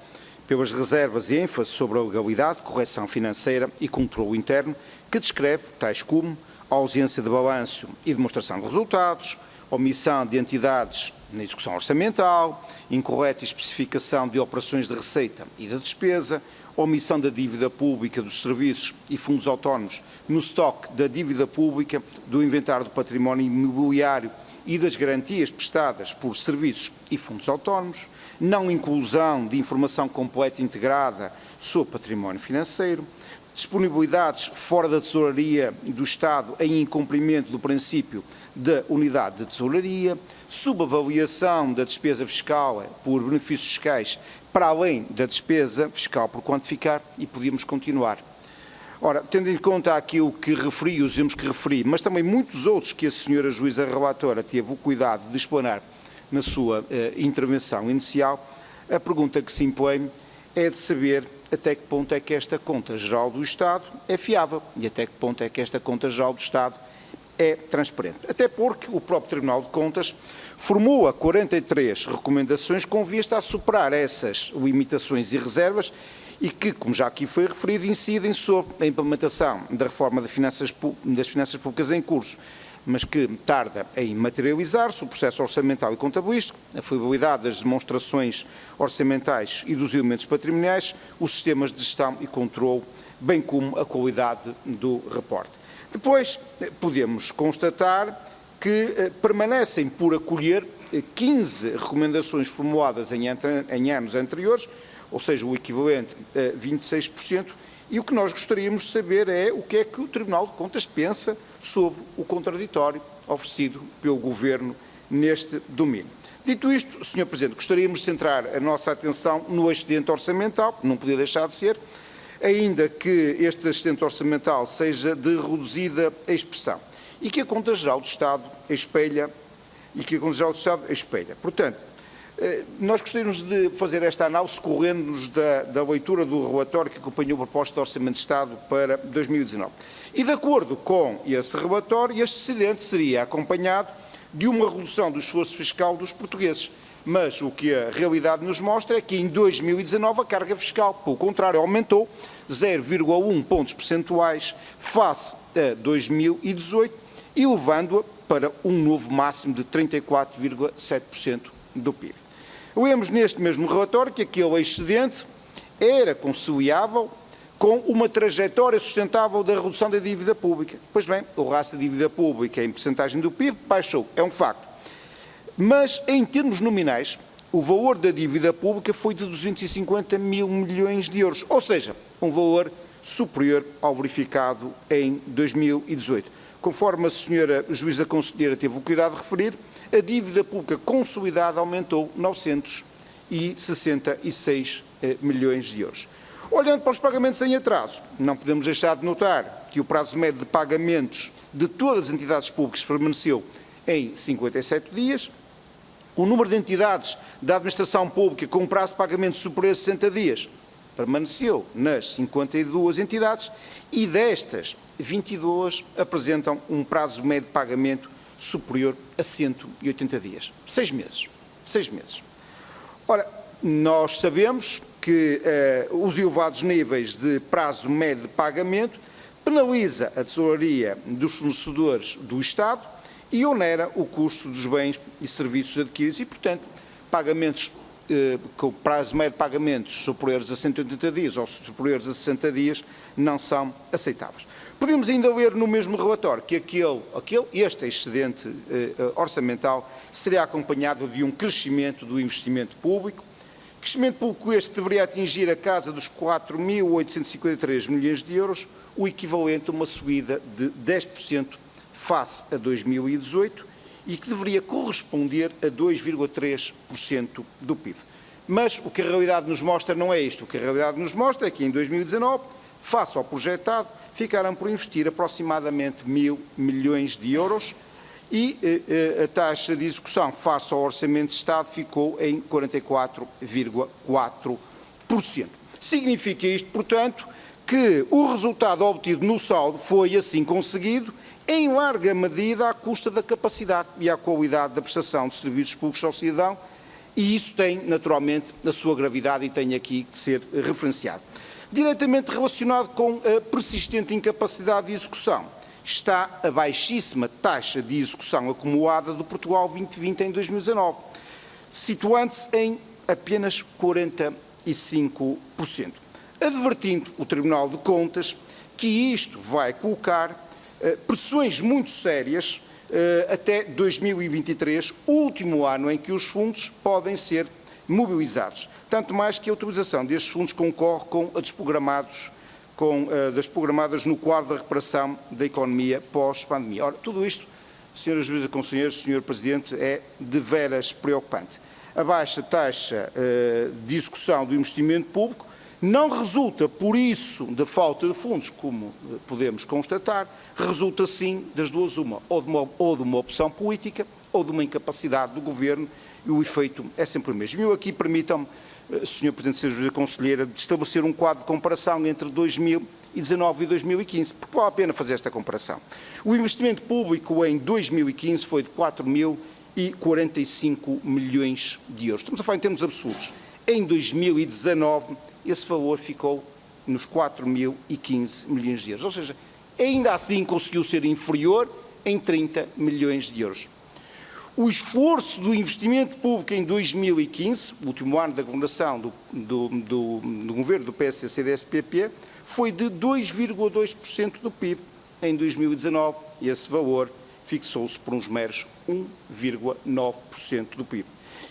pelas reservas e ênfase sobre a legalidade, correção financeira e controle interno, que descreve, tais como a ausência de balanço e demonstração de resultados, omissão de entidades na execução orçamental, incorreta especificação de operações de receita e da despesa, omissão da dívida pública dos serviços e fundos autónomos no estoque da dívida pública, do inventário do património imobiliário e das garantias prestadas por serviços e fundos autónomos, não inclusão de informação completa e integrada sobre património financeiro, disponibilidades fora da tesouraria do Estado em incumprimento do princípio da unidade de tesouraria, subavaliação da despesa fiscal por benefícios fiscais para além da despesa fiscal por quantificar, e podíamos continuar. Ora, tendo em conta aquilo que referi, os erros que referi, mas também muitos outros que a Sra. Juíza Relatora teve o cuidado de explanar na sua intervenção inicial, a pergunta que se impõe é de saber até que ponto é que esta Conta Geral do Estado é fiável e até que ponto é que esta Conta Geral do Estado é transparente. Até porque o próprio Tribunal de Contas formula 43 recomendações com vista a superar essas limitações e reservas e que, como já aqui foi referido, incidem sobre a implementação da reforma das finanças públicas em curso, mas que tarda em materializar-se o processo orçamental e contabilístico, a fiabilidade das demonstrações orçamentais e dos elementos patrimoniais, os sistemas de gestão e controle, bem como a qualidade do reporte. Depois, podemos constatar que permanecem por acolher 15 recomendações formuladas em anos anteriores, ou seja, o equivalente a 26%, e o que nós gostaríamos de saber é o que é que o Tribunal de Contas pensa sobre o contraditório oferecido pelo Governo neste domínio. Dito isto, Sr. Presidente, gostaríamos de centrar a nossa atenção no excedente orçamental, não podia deixar de ser, ainda que este excedente orçamental seja de reduzida expressão, e que a Conta Geral do Estado espelha, Portanto, nós gostaríamos de fazer esta análise correndo-nos da leitura do relatório que acompanhou a proposta de Orçamento de Estado para 2019. E, de acordo com esse relatório, este excedente seria acompanhado de uma redução do esforço fiscal dos portugueses. Mas o que a realidade nos mostra é que em 2019 a carga fiscal, pelo contrário, aumentou 0,1 pontos percentuais face a 2018 e levando-a para um novo máximo de 34,7% do PIB. Lemos neste mesmo relatório que aquele excedente era conciliável com uma trajetória sustentável da redução da dívida pública. Pois bem, o rastro da dívida pública em percentagem do PIB baixou, é um facto. Mas, em termos nominais, o valor da dívida pública foi de 250 mil milhões de euros, ou seja, um valor superior ao verificado em 2018. Conforme a senhora juíza conselheira teve o cuidado de referir, a dívida pública consolidada aumentou 966 milhões de euros. Olhando para os pagamentos em atraso, não podemos deixar de notar que o prazo médio de pagamentos de todas as entidades públicas permaneceu em 57 dias, o número de entidades da administração pública com prazo de pagamento superior a 60 dias permaneceu nas 52 entidades e destas, 22 apresentam um prazo médio de pagamento superior a 180 dias. 6 meses. 6 meses. Ora, nós sabemos que os elevados níveis de prazo médio de pagamento penaliza a tesouraria dos fornecedores do Estado e onera o custo dos bens e serviços adquiridos e, portanto, pagamentos com prazo médio de pagamentos superiores a 180 dias ou superiores a 60 dias não são aceitáveis. Podemos ainda ler no mesmo relatório que este excedente orçamental seria acompanhado de um crescimento do investimento público, crescimento público este que deveria atingir a casa dos 4.853 milhões de euros, o equivalente a uma subida de 10% face a 2018 e que deveria corresponder a 2,3% do PIB. Mas o que a realidade nos mostra não é isto. O que a realidade nos mostra é que em 2019, face ao projetado, ficaram por investir aproximadamente 1.000 milhões de euros e a taxa de execução face ao Orçamento de Estado ficou em 44,4%. Significa isto, portanto, que o resultado obtido no saldo foi assim conseguido, em larga medida à custa da capacidade e à qualidade da prestação de serviços públicos ao cidadão, e isso tem, naturalmente, a sua gravidade e tem aqui que ser referenciado. Diretamente relacionado com a persistente incapacidade de execução, está a baixíssima taxa de execução acumulada do Portugal 2020 em 2019, situando-se em apenas 45%. Advertindo o Tribunal de Contas que isto vai colocar pressões muito sérias até 2023, o último ano em que os fundos podem ser mobilizados. Tanto mais que a utilização destes fundos concorre com a das programadas no quadro da recuperação da economia pós-pandemia. Ora, tudo isto, Sra. Juíza Conselheira, Sr. Presidente, é de veras preocupante. A baixa taxa de execução do investimento público não resulta, por isso, da falta de fundos, como podemos constatar, resulta sim das duas uma, ou de uma opção política ou de uma incapacidade do Governo, e o efeito é sempre o mesmo. Eu aqui permitam-me, Sr. Presidente, Sra. Juíza Conselheira, de estabelecer um quadro de comparação entre 2019 e 2015, porque vale a pena fazer esta comparação. O investimento público em 2015 foi de 4.045 milhões de euros. Estamos a falar em termos absurdos. Em 2019, esse valor ficou nos 4.015 milhões de euros. Ou seja, ainda assim conseguiu ser inferior em 30 milhões de euros. O esforço do investimento público em 2015, o último ano da governação do governo do PSD-CDS-PP, foi de 2,2% do PIB. Em 2019, esse valor fixou-se por uns meros 1,9% do PIB.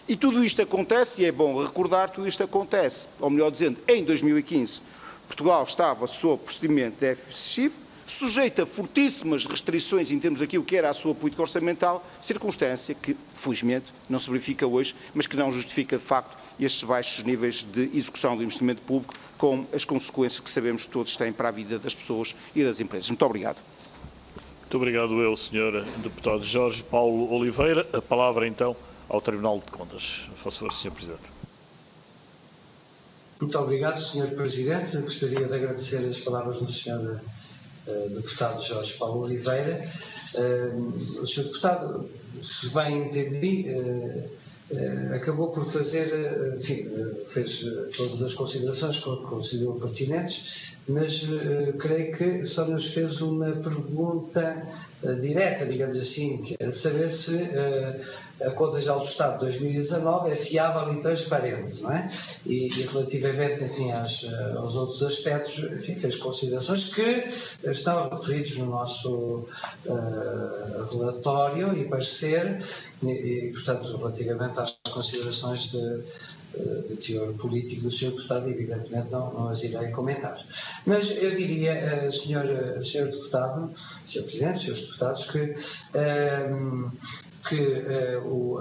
E tudo isto acontece, e é bom recordar, tudo isto acontece, ou melhor dizendo, em 2015, Portugal estava sob procedimento de déficit excessivo, sujeito a fortíssimas restrições em termos daquilo que era a sua política orçamental, circunstância que, felizmente, não se verifica hoje, mas que não justifica, de facto, estes baixos níveis de execução do investimento público, com as consequências que sabemos que todos têm para a vida das pessoas e das empresas. Muito obrigado. Muito obrigado eu, Sr. Deputado Jorge Paulo Oliveira. A palavra, então, ao Tribunal de Contas. Faço favor, Sr. Presidente. Muito obrigado, Sr. Presidente. Gostaria de agradecer as palavras do Sr. Deputado Jorge Paulo Oliveira. O Sr. Deputado, se bem entendi, acabou por fazer, enfim, fez todas as considerações que considerou pertinentes, mas creio que só nos fez uma pergunta direta, digamos assim, que é saber se a Conta Geral do Estado de 2019 é fiável e transparente, não é? E relativamente, enfim, aos outros aspectos, enfim, fez considerações que estão referidos no nosso relatório e parecer, e portanto, relativamente quanto às considerações de teor político do Sr. Deputado, evidentemente não as irei comentar. Mas eu diria, Sr. Deputado, Sr. Presidente, Srs. Deputados, que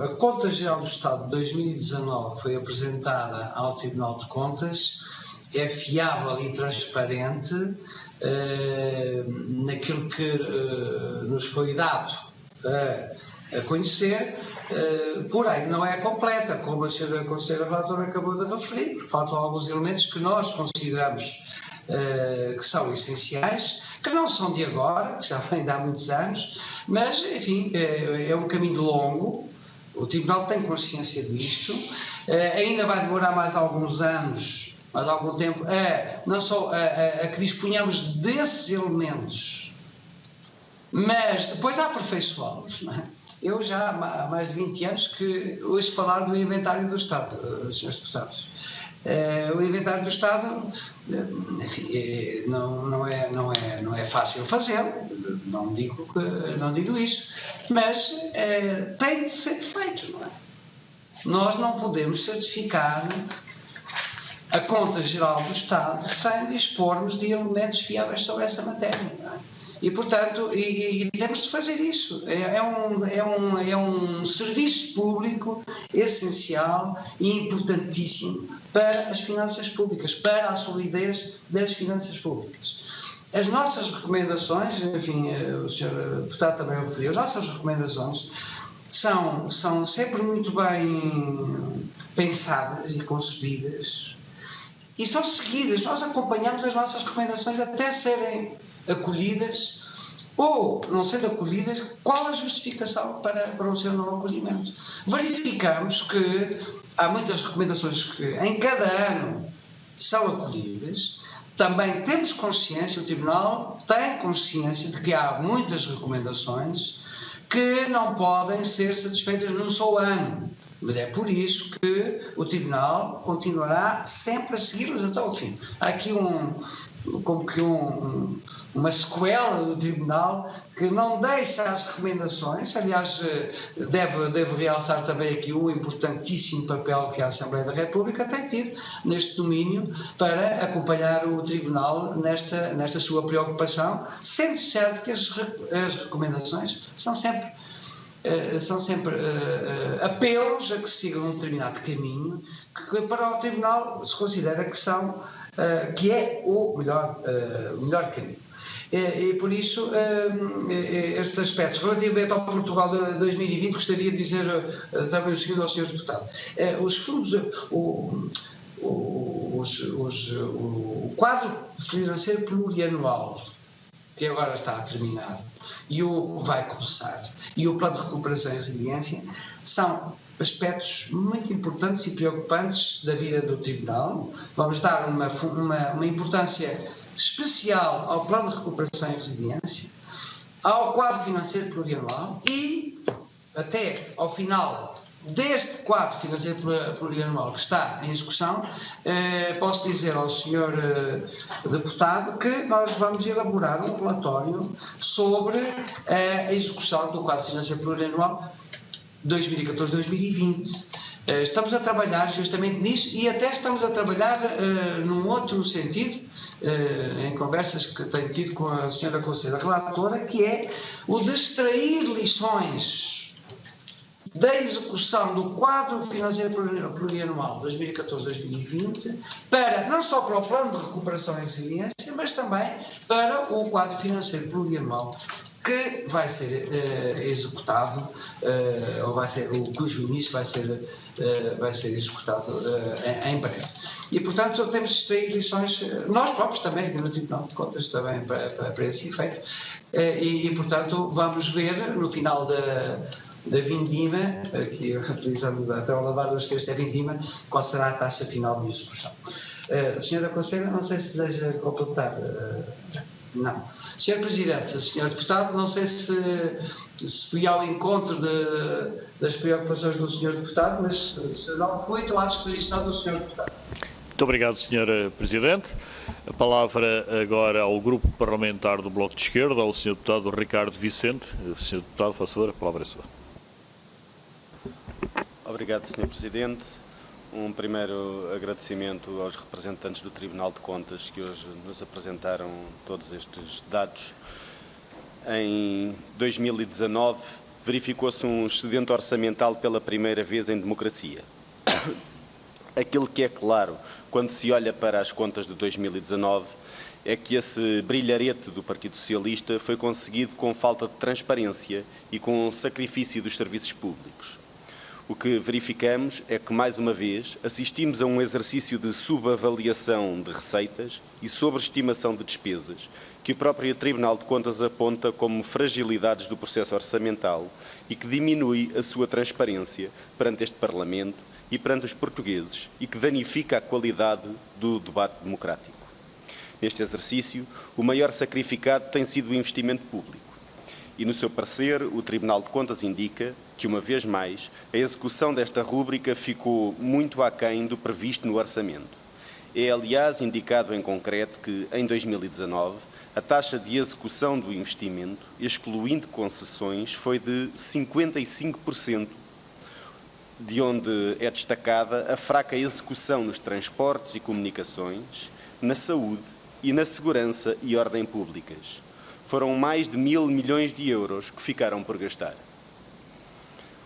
a Conta Geral do Estado de 2019 foi apresentada ao Tribunal de Contas, é fiável e transparente naquilo que nos foi dado a conhecer, porém não é completa, como a Sra. Conselheira Relatora acabou de referir, porque faltam alguns elementos que nós consideramos que são essenciais, que não são de agora, que já vêm de há muitos anos, mas, enfim, é um caminho longo, o Tribunal tem consciência disto, ainda vai demorar mais alguns anos, mais algum tempo, não só a que disponhamos desses elementos, mas depois a aperfeiçoá-los, não é? Eu já há mais de 20 anos que ouço falar do inventário do Estado, Srs. Deputados. O inventário do Estado, enfim, não é fácil fazê-lo, não digo isso, mas tem de ser feito, não é? Nós não podemos certificar a Conta Geral do Estado sem dispormos de elementos fiáveis sobre essa matéria, não é? E, portanto, temos de fazer isso. É um serviço público essencial e importantíssimo para as finanças públicas, para a solidez das finanças públicas. As nossas recomendações, enfim, o Sr. Deputado também o referiu, as nossas recomendações são sempre muito bem pensadas e concebidas e são seguidas. Nós acompanhamos as nossas recomendações até serem acolhidas, ou, não sendo acolhidas, qual a justificação para o seu não acolhimento. Verificamos que há muitas recomendações que em cada ano são acolhidas. Também temos consciência, o Tribunal tem consciência de que há muitas recomendações que não podem ser satisfeitas num só ano. Mas é por isso que o Tribunal continuará sempre a segui-las até ao fim. Há aqui uma sequela do Tribunal que não deixa as recomendações. Aliás, devo realçar também aqui o importantíssimo papel que a Assembleia da República tem tido neste domínio para acompanhar o Tribunal nesta sua preocupação, sendo certo que as recomendações são sempre apelos a que se siga um determinado caminho que para o Tribunal se considera que é o melhor caminho. E por isso, estes aspectos, relativamente ao Portugal de 2020, gostaria de dizer também o seguinte ao Sr. Deputado. Os fundos, o quadro financeiro plurianual, que agora está a terminar, e o que vai começar, e o plano de recuperação e resiliência, são aspectos muito importantes e preocupantes da vida do Tribunal. Vamos dar uma importância especial ao plano de recuperação e resiliência, ao quadro financeiro plurianual e, até ao final deste quadro financeiro plurianual que está em execução, posso dizer ao Sr. Deputado que nós vamos elaborar um relatório sobre a execução do quadro financeiro plurianual 2014-2020. Estamos a trabalhar justamente nisso e até estamos a trabalhar num outro sentido, em conversas que tenho tido com a Sra. Conselheira Relatora, que é o de extrair lições da execução do quadro financeiro plurianual 2014-2020 não só para o plano de recuperação e resiliência, mas também para o quadro financeiro plurianual que vai ser executado, cujo início vai ser executado em breve. E, portanto, temos de extrair lições, nós próprios também, aqui no Tribunal de Contas, também para esse efeito, e, portanto, vamos ver no final da vindima, aqui utilizando até o lavar dos cestos, a vindima, qual será a taxa final de execução. Senhora Conselheira, não sei se deseja completar. Não. Senhor Presidente, Senhor Deputado, não sei se fui ao encontro das preocupações do Senhor Deputado, mas se não fui, estou à disposição do Senhor Deputado. Muito obrigado, Sr. Presidente. A palavra agora ao Grupo Parlamentar do Bloco de Esquerda, ao Sr. Deputado Ricardo Vicente. Sr. Deputado, faça favor, a palavra é sua. Obrigado, Sr. Presidente. Um primeiro agradecimento aos representantes do Tribunal de Contas que hoje nos apresentaram todos estes dados. Em 2019, verificou-se um excedente orçamental pela primeira vez em democracia. Aquilo que é claro, quando se olha para as contas de 2019, é que esse brilharete do Partido Socialista foi conseguido com falta de transparência e com sacrifício dos serviços públicos. O que verificamos é que, mais uma vez, assistimos a um exercício de subavaliação de receitas e sobreestimação de despesas, que o próprio Tribunal de Contas aponta como fragilidades do processo orçamental e que diminui a sua transparência perante este Parlamento e perante os portugueses e que danifica a qualidade do debate democrático. Neste exercício, o maior sacrificado tem sido o investimento público. E, no seu parecer, o Tribunal de Contas indica que, uma vez mais, a execução desta rúbrica ficou muito aquém do previsto no orçamento. É, aliás, indicado em concreto que, em 2019, a taxa de execução do investimento, excluindo concessões, foi de 55%, de onde é destacada a fraca execução nos transportes e comunicações, na saúde e na segurança e ordem públicas. Foram mais de 1.000 milhões de euros que ficaram por gastar.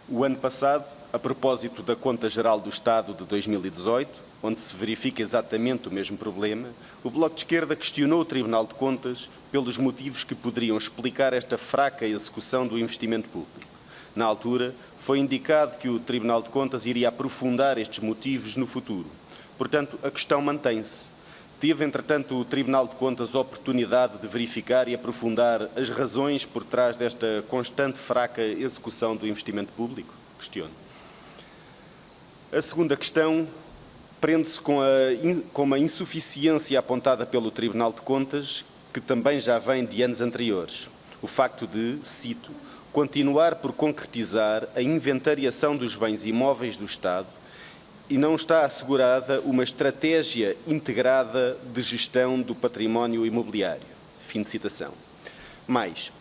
O ano passado, a propósito da Conta Geral do Estado de 2018, onde se verifica exatamente o mesmo problema, o Bloco de Esquerda questionou o Tribunal de Contas pelos motivos que poderiam explicar esta fraca execução do investimento público. Na altura, foi indicado que o Tribunal de Contas iria aprofundar estes motivos no futuro. Portanto, a questão mantém-se. Teve, entretanto, o Tribunal de Contas a oportunidade de verificar e aprofundar as razões por trás desta constante fraca execução do investimento público? Questiono. A segunda questão prende-se com uma insuficiência apontada pelo Tribunal de Contas, que também já vem de anos anteriores. O facto de, cito, continuar por concretizar a inventariação dos bens imóveis do Estado e não está assegurada uma estratégia integrada de gestão do património imobiliário. Fim de citação. Mais,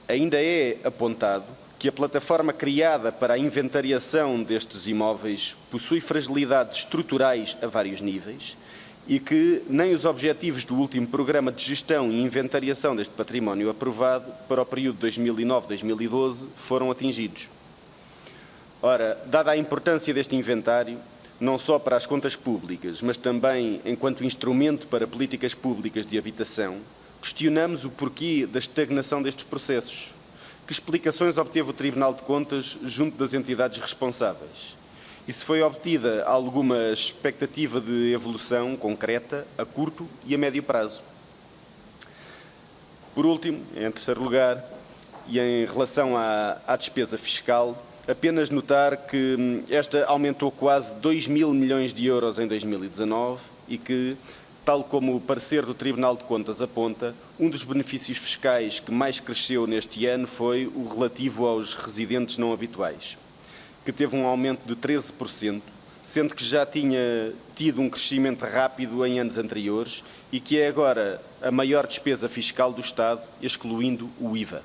ainda é apontado que a plataforma criada para a inventariação destes imóveis possui fragilidades estruturais a vários níveis e que nem os objetivos do último programa de gestão e inventariação deste património aprovado para o período 2009-2012 foram atingidos. Ora, dada a importância deste inventário, não só para as contas públicas, mas também enquanto instrumento para políticas públicas de habitação, questionamos o porquê da estagnação destes processos. Que explicações obteve o Tribunal de Contas junto das entidades responsáveis? E se foi obtida alguma expectativa de evolução concreta a curto e a médio prazo? Por último, em terceiro lugar, e em relação à despesa fiscal, apenas notar que esta aumentou quase 2.000 milhões de euros em 2019 e que, tal como o parecer do Tribunal de Contas aponta, um dos benefícios fiscais que mais cresceu neste ano foi o relativo aos residentes não habituais, que teve um aumento de 13%, sendo que já tinha tido um crescimento rápido em anos anteriores e que é agora a maior despesa fiscal do Estado, excluindo o IVA.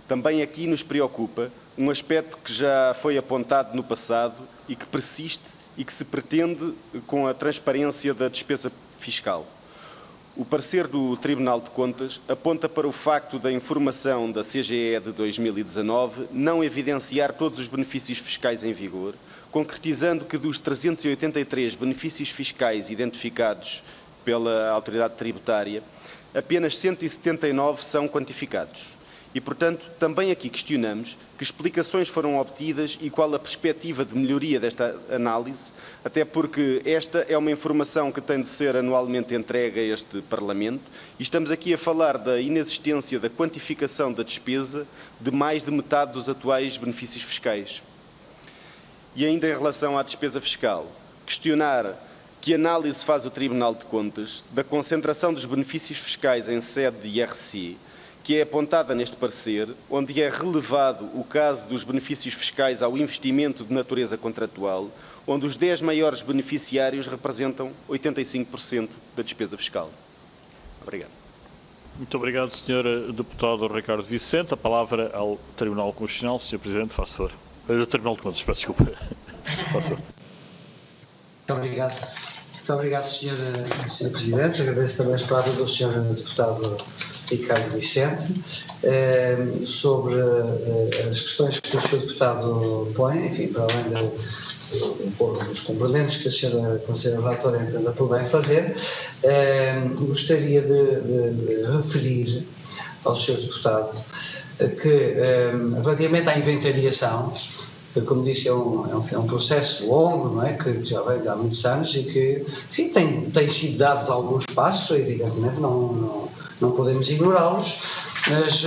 Também aqui nos preocupa um aspecto que já foi apontado no passado e que persiste e que se pretende com a transparência da despesa fiscal. O parecer do Tribunal de Contas aponta para o facto da informação da CGE de 2019 não evidenciar todos os benefícios fiscais em vigor, concretizando que dos 383 benefícios fiscais identificados pela autoridade tributária, apenas 179 são quantificados. E, portanto, também aqui questionamos que explicações foram obtidas e qual a perspectiva de melhoria desta análise, até porque esta é uma informação que tem de ser anualmente entregue a este Parlamento e estamos aqui a falar da inexistência da quantificação da despesa de mais de metade dos atuais benefícios fiscais. E ainda em relação à despesa fiscal, questionar que análise faz o Tribunal de Contas da concentração dos benefícios fiscais em sede de IRC, que é apontada neste parecer, onde é relevado o caso dos benefícios fiscais ao investimento de natureza contratual, onde os 10 maiores beneficiários representam 85% da despesa fiscal. Obrigado. Muito obrigado, Sr. Deputado Ricardo Vicente. A palavra ao Tribunal Constitucional. Sr. Presidente, faça favor. do Tribunal de Contas, peço desculpa. Muito obrigado. Muito obrigado, Sr. Presidente. Agradeço também as palavras do Sr. Deputado Ricardo Vicente sobre as questões que o Sr. Deputado põe, enfim, para além dos complementos que a Sra. Conselheira Relatora entenda por bem fazer. Gostaria de referir ao Sr. Deputado que, relativamente à inventariação, que, como disse, é um processo longo, não é? Que já vem de há muitos anos e que, enfim, tem sido dados alguns passos, evidentemente não podemos ignorá-los, mas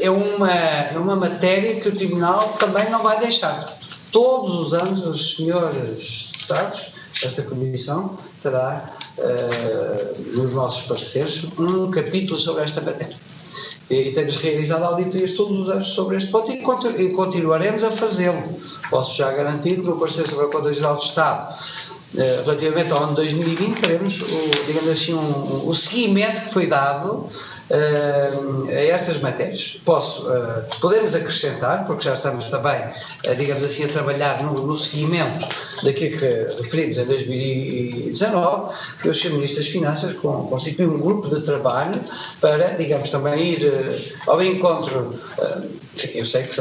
é uma matéria que o Tribunal também não vai deixar. Todos os anos, os senhores deputados, esta Comissão terá, nos nossos pareceres, um capítulo sobre esta matéria. E temos realizado auditorias todos os anos sobre este ponto e continuaremos a fazê-lo. Posso já garantir que no parecer sobre a Conta Geral do Estado, relativamente ao ano 2020, teremos, digamos assim, o seguimento que foi dado a estas matérias. Podemos acrescentar, porque já estamos também, digamos assim, a trabalhar no seguimento daquilo que referimos em 2019, que o Sr. Ministro das Finanças constituiu um grupo de trabalho para, digamos, também ir ao encontro. Eu sei que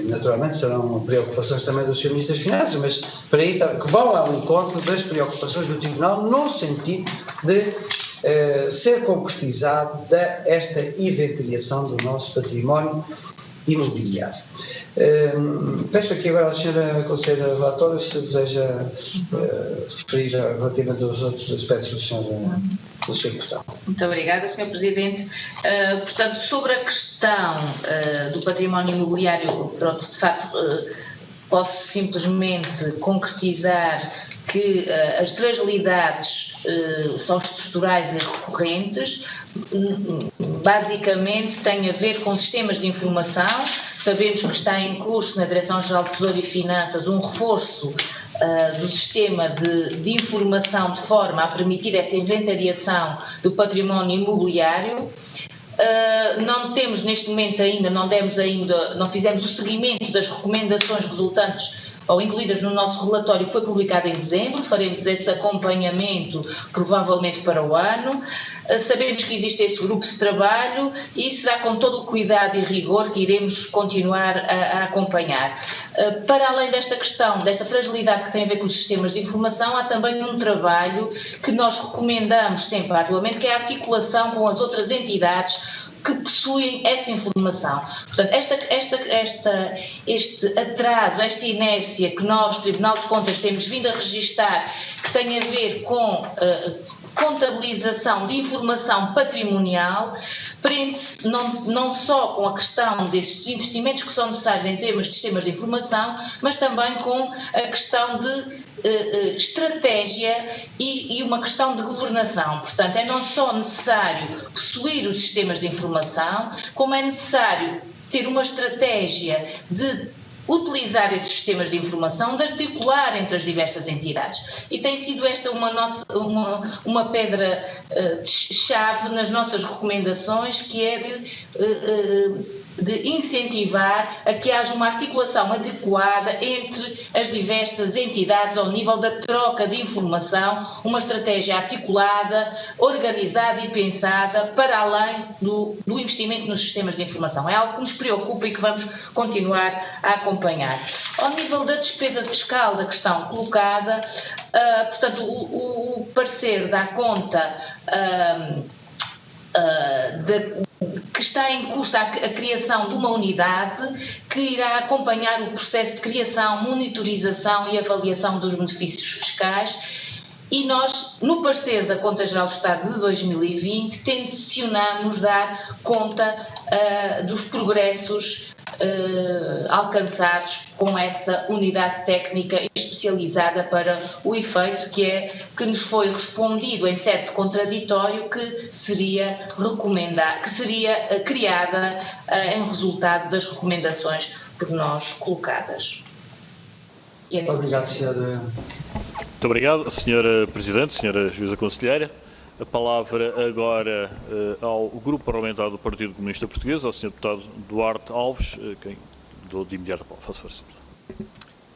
naturalmente serão preocupações também do Sr. Ministro das Finanças, mas para ir que vão ao encontro das preocupações do Tribunal no sentido de ser concretizada esta inventariação do nosso património imobiliário. Peço aqui agora à Sra. Conselheira Relatora se deseja referir relativamente aos outros aspectos do Sr. Deputado. Muito obrigada, Sr. Presidente. Portanto, sobre a questão do património imobiliário, pronto, de facto, posso simplesmente concretizar que as fragilidades são estruturais e recorrentes, basicamente tem a ver com sistemas de informação. Sabemos que está em curso na Direção-Geral do Tesouro e Finanças um reforço do sistema de informação de forma a permitir essa inventariação do património imobiliário. Não temos neste momento ainda, não fizemos o seguimento das recomendações resultantes ou incluídas no nosso relatório, foi publicado em dezembro, faremos esse acompanhamento provavelmente para o ano. Sabemos que existe esse grupo de trabalho e será com todo o cuidado e rigor que iremos continuar a acompanhar. Para além desta questão, desta fragilidade que tem a ver com os sistemas de informação, há também um trabalho que nós recomendamos sempre arduamente, que é a articulação com as outras entidades que possuem essa informação. Portanto, este atraso, esta inércia que nós, Tribunal de Contas, temos vindo a registar, que tem a ver com contabilização de informação patrimonial, prende-se não só com a questão destes investimentos que são necessários em termos de sistemas de informação, mas também com a questão de estratégia e uma questão de governação. Portanto, é não só necessário possuir os sistemas de informação, como é necessário ter uma estratégia de utilizar esses sistemas de informação, de articular entre as diversas entidades. E tem sido esta uma pedra-chave nas nossas recomendações, que é de incentivar a que haja uma articulação adequada entre as diversas entidades ao nível da troca de informação, uma estratégia articulada, organizada e pensada para além do investimento nos sistemas de informação. É algo que nos preocupa e que vamos continuar a acompanhar. Ao nível da despesa fiscal da questão colocada, portanto, o parecer dá conta que está em curso a criação de uma unidade que irá acompanhar o processo de criação, monitorização e avaliação dos benefícios fiscais, e nós, no parecer da Conta Geral do Estado de 2020, tencionamos dar conta dos progressos alcançados com essa unidade técnica especializada para o efeito, que nos foi respondido em sede de contraditório que seria criada em resultado das recomendações por nós colocadas. Obrigado, senhora. Muito obrigado, Sra. Presidente, Sra. Juíza Conselheira. A palavra agora ao Grupo Parlamentar do Partido Comunista Português, ao Sr. Deputado Duarte Alves, quem dou de imediato a palavra. Faço força.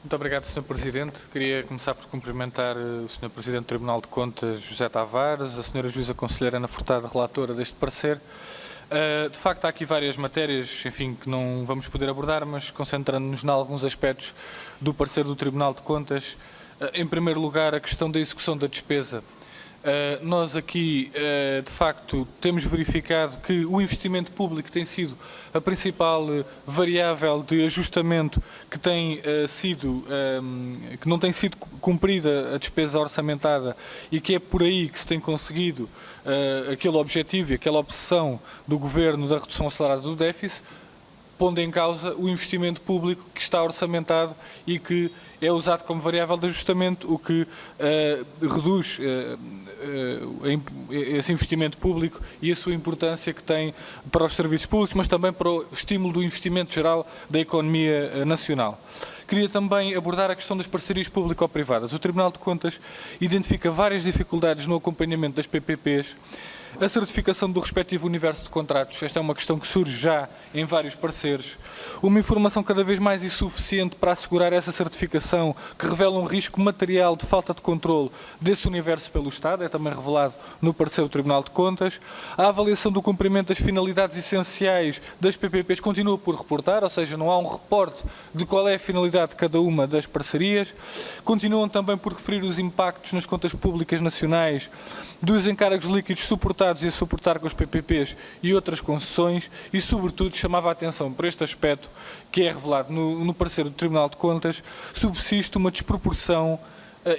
Muito obrigado, Sr. Presidente. Queria começar por cumprimentar o Sr. Presidente do Tribunal de Contas, José Tavares, a Sra. Juíza Conselheira Ana Furtado, relatora deste parecer. De facto, há aqui várias matérias, enfim, que não vamos poder abordar, mas concentrando-nos em alguns aspectos do parecer do Tribunal de Contas. Em primeiro lugar, a questão da execução da despesa. Nós aqui, de facto, temos verificado que o investimento público tem sido a principal variável de ajustamento que que não tem sido cumprida a despesa orçamentada e que é por aí que se tem conseguido aquele objetivo e aquela obsessão do Governo da redução acelerada do déficit, pondo em causa o investimento público que está orçamentado e que é usado como variável de ajustamento, o que reduz esse investimento público e a sua importância que tem para os serviços públicos, mas também para o estímulo do investimento geral da economia nacional. Queria também abordar a questão das parcerias público-privadas. O Tribunal de Contas identifica várias dificuldades no acompanhamento das PPPs, a certificação do respectivo universo de contratos. Esta é uma questão que surge já em vários pareceres. Uma informação cada vez mais insuficiente para assegurar essa certificação, que revela um risco material de falta de controle desse universo pelo Estado, é também revelado no parecer do Tribunal de Contas. A avaliação do cumprimento das finalidades essenciais das PPPs continua por reportar, ou seja, não há um reporte de qual é a finalidade de cada uma das parcerias. Continuam também por referir os impactos nas contas públicas nacionais dos encargos líquidos suportados e a suportar com os PPPs e outras concessões e, sobretudo, chamava a atenção para este aspecto que é revelado no parecer do Tribunal de Contas, subsiste uma desproporção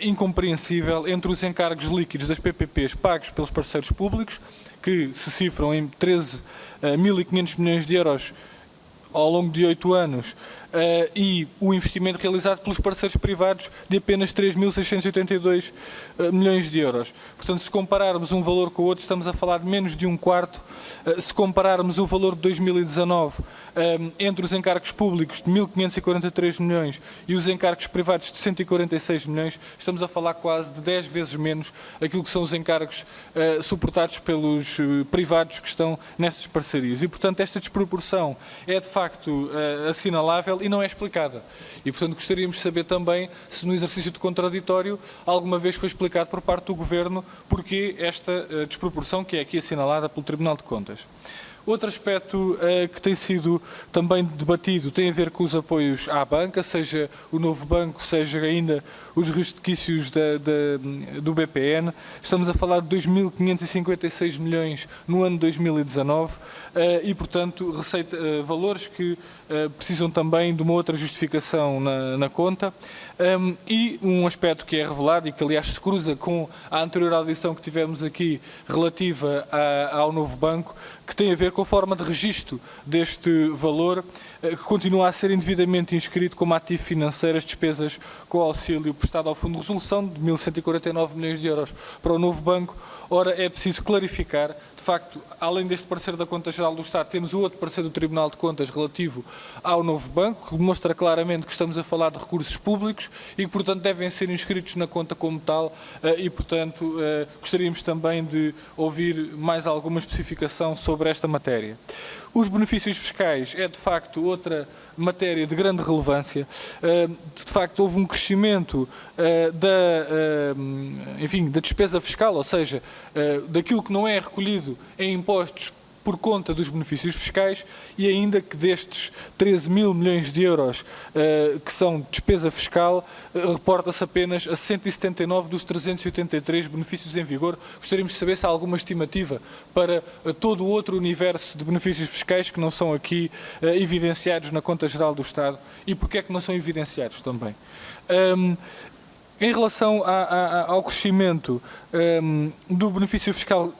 incompreensível entre os encargos líquidos das PPPs pagos pelos parceiros públicos, que se cifram em 13.500 milhões de euros ao longo de 8 anos, e o investimento realizado pelos parceiros privados de apenas 3.682 milhões de euros. Portanto, se compararmos um valor com o outro, estamos a falar de menos de um quarto. Se compararmos o valor de 2019 entre os encargos públicos de 1.543 milhões e os encargos privados de 146 milhões, estamos a falar quase de 10 vezes menos aquilo que são os encargos suportados pelos privados que estão nestas parcerias. E, portanto, esta desproporção é, de facto, assinalável e não é explicada. E, portanto, gostaríamos de saber também se no exercício de contraditório alguma vez foi explicado por parte do Governo porque esta desproporção que é aqui assinalada pelo Tribunal de Contas. Outro aspecto que tem sido também debatido tem a ver com os apoios à banca, seja o novo banco, seja ainda os resquícios do BPN. Estamos a falar de 2.556 milhões no ano 2019 e, portanto, valores que precisam também de uma outra justificação na conta. E um aspecto que é revelado e que, aliás, se cruza com a anterior audição que tivemos aqui relativa ao novo banco, que tem a ver com a forma de registro deste valor, que continua a ser indevidamente inscrito como ativo financeiro as despesas com o auxílio prestado ao Fundo de Resolução de 1.149 milhões de euros para o novo banco. Ora, é preciso clarificar, de facto, além deste parecer da Conta Geral do Estado, temos o outro parecer do Tribunal de Contas relativo ao novo banco, que demonstra claramente que estamos a falar de recursos públicos e que, portanto, devem ser inscritos na conta como tal e, portanto, gostaríamos também de ouvir mais alguma especificação sobre esta matéria. Os benefícios fiscais é, de facto, outra matéria de grande relevância. De facto, houve um crescimento da despesa fiscal, ou seja, daquilo que não é recolhido em impostos por conta dos benefícios fiscais e ainda que destes 13 mil milhões de euros que são despesa fiscal, reporta-se apenas a 179 dos 383 benefícios em vigor. Gostaríamos de saber se há alguma estimativa para todo o outro universo de benefícios fiscais que não são aqui evidenciados na Conta Geral do Estado e porque é que não são evidenciados também. Em relação ao crescimento do benefício fiscal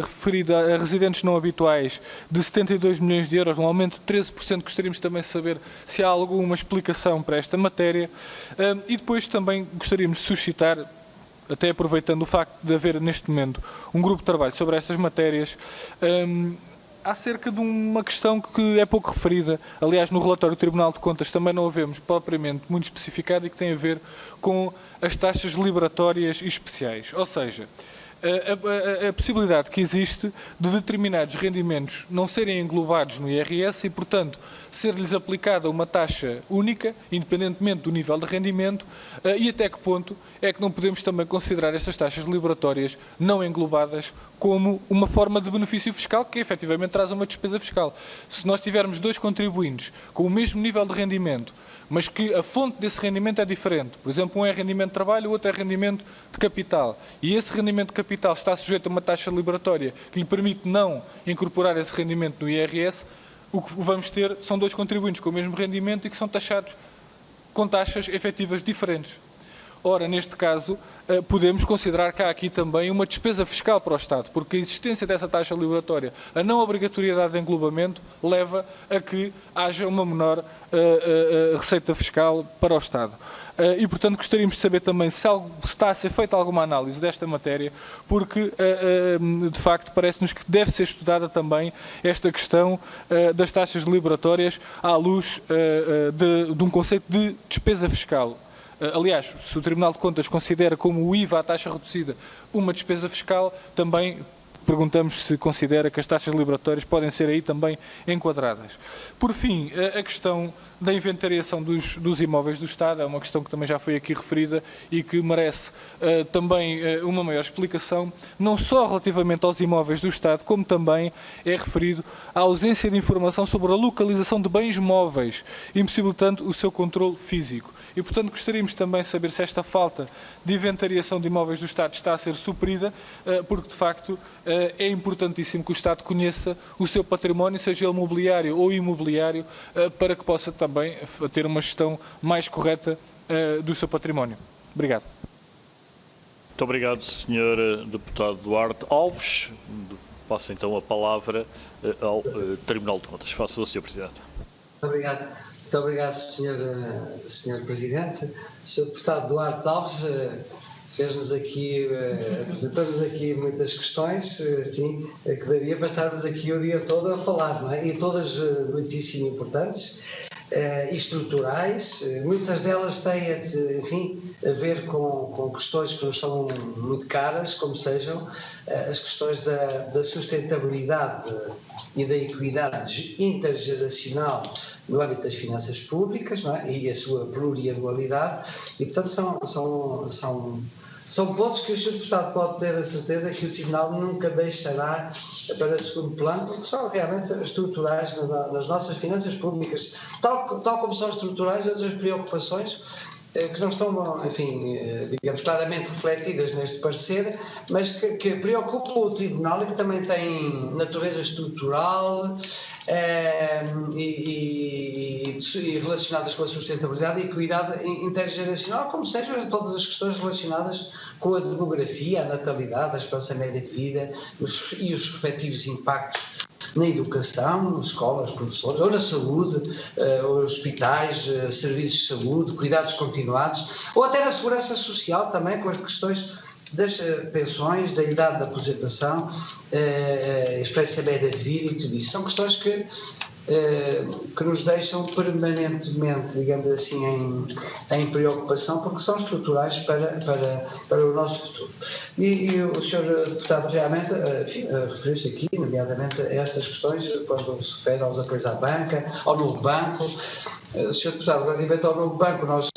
referido a residentes não habituais de 72 milhões de euros, um aumento de 13%, gostaríamos também de saber se há alguma explicação para esta matéria e depois também gostaríamos de suscitar, até aproveitando o facto de haver neste momento um grupo de trabalho sobre estas matérias, acerca de uma questão que é pouco referida, aliás no relatório do Tribunal de Contas também não a vemos propriamente muito especificada e que tem a ver com as taxas liberatórias especiais, ou seja, a possibilidade que existe de determinados rendimentos não serem englobados no IRS e, portanto, ser-lhes aplicada uma taxa única, independentemente do nível de rendimento, e até que ponto é que não podemos também considerar estas taxas liberatórias não englobadas como uma forma de benefício fiscal que efetivamente traz uma despesa fiscal. Se nós tivermos dois contribuintes com o mesmo nível de rendimento, mas que a fonte desse rendimento é diferente, por exemplo, um é rendimento de trabalho, o outro é rendimento de capital, e esse rendimento de capital está sujeito a uma taxa liberatória que lhe permite não incorporar esse rendimento no IRS, o que vamos ter são dois contribuintes com o mesmo rendimento e que são taxados com taxas efetivas diferentes. Ora, neste caso, podemos considerar que há aqui também uma despesa fiscal para o Estado, porque a existência dessa taxa liberatória, a não obrigatoriedade de englobamento, leva a que haja uma menor receita fiscal para o Estado. E, portanto, gostaríamos de saber também se está a ser feita alguma análise desta matéria, porque, de facto, parece-nos que deve ser estudada também esta questão das taxas liberatórias à luz de um conceito de despesa fiscal. Aliás, se o Tribunal de Contas considera como o IVA, a taxa reduzida, uma despesa fiscal, também perguntamos se considera que as taxas liberatórias podem ser aí também enquadradas. Por fim, a questão da inventariação dos imóveis do Estado é uma questão que também já foi aqui referida e que merece também uma maior explicação, não só relativamente aos imóveis do Estado, como também é referido à ausência de informação sobre a localização de bens móveis, impossibilitando o seu controle físico. E, portanto, gostaríamos também de saber se esta falta de inventariação de imóveis do Estado está a ser suprida, porque, de facto, é importantíssimo que o Estado conheça o seu património, seja ele mobiliário ou imobiliário, para que possa também ter uma gestão mais correta do seu património. Obrigado. Muito obrigado, Sr. Deputado Duarte Alves. Passo então a palavra ao Tribunal de Contas. Faça o Sr. Presidente. Muito obrigado, Sr. Presidente. Sr. Deputado Duarte Alves fez-nos aqui, apresentou-nos aqui muitas questões, enfim, que daria para estarmos aqui o dia todo a falar, não é? E todas muitíssimo importantes e estruturais. Muitas delas têm, enfim, a ver com questões que nos são muito caras, como sejam as questões da sustentabilidade e da equidade intergeracional no âmbito das finanças públicas, não é? E a sua plurianualidade, e portanto são pontos que o Sr. Deputado pode ter a certeza que o Tribunal nunca deixará para segundo plano, porque são realmente estruturais nas nossas finanças públicas, tal como são estruturais outras preocupações que não estão, enfim, digamos, claramente refletidas neste parecer, mas que preocupam o Tribunal e que também têm natureza estrutural e relacionadas com a sustentabilidade e equidade intergeracional, como sejam todas as questões relacionadas com a demografia, a natalidade, a esperança média de vida e os respectivos impactos na educação, escolas, professores, ou na saúde, hospitais, serviços de saúde, cuidados continuados, ou até na segurança social também, com as questões das pensões, da idade de aposentação, experiência média de vida e tudo isso. São questões que nos deixam permanentemente, digamos assim, em preocupação, porque são estruturais para o nosso futuro. E o Sr. Deputado realmente referiu-se aqui, nomeadamente, a estas questões, quando se refere aos apoios à banca, ao novo banco. Sr. Deputado, relativamente ao novo banco, nós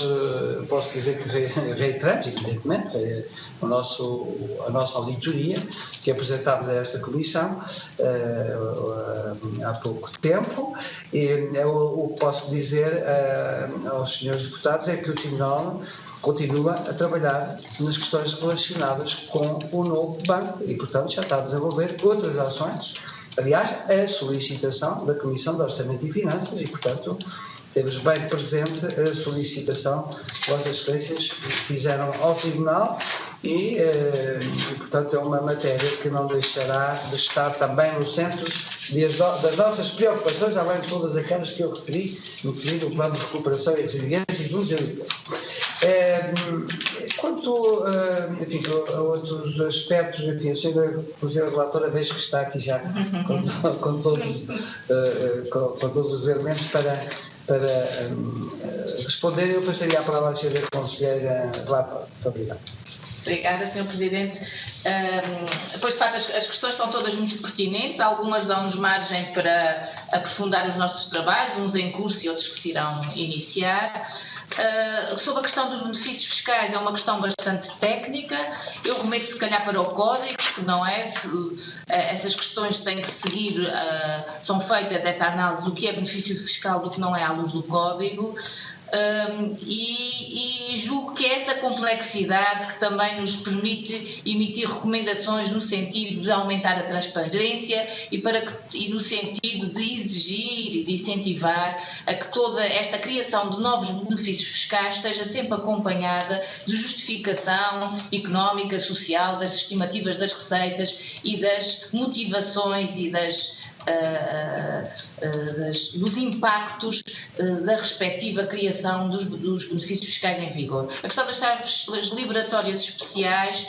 posso dizer que reiteramos, evidentemente, a nossa auditoria, que apresentámos a esta Comissão há pouco tempo, e o que posso dizer aos senhores deputados é que o Tribunal continua a trabalhar nas questões relacionadas com o novo banco e, portanto, já está a desenvolver outras ações. Aliás, a solicitação da Comissão de Orçamento e Finanças e, portanto, temos bem presente a solicitação que Vossas Excelências fizeram ao Tribunal e, portanto, é uma matéria que não deixará de estar também no centro das nossas preocupações, além de todas aquelas que eu referi, incluindo o Plano de Recuperação e Resiliência e dos europeus. Quanto enfim, a outros aspectos, enfim, a senhora relatora vejo que está aqui já com todos os elementos para responder. Eu passaria a palavra à senhora conselheira relatora. Muito obrigado. Obrigada, Sr. Presidente. Pois, de facto, as questões são todas muito pertinentes, algumas dão-nos margem para aprofundar os nossos trabalhos, uns em curso e outros que se irão iniciar. Sobre a questão dos benefícios fiscais, é uma questão bastante técnica. Eu remeto, se calhar, para o Código, não é? Essas questões têm que seguir, são feitas essa análise do que é benefício fiscal, do que não é à luz do Código. E julgo que é essa complexidade que também nos permite emitir recomendações no sentido de aumentar a transparência e no sentido de exigir e de incentivar a que toda esta criação de novos benefícios fiscais seja sempre acompanhada de justificação económica, social, das estimativas das receitas e das motivações e dos impactos da respectiva criação dos benefícios fiscais em vigor. A questão das taxas liberatórias especiais,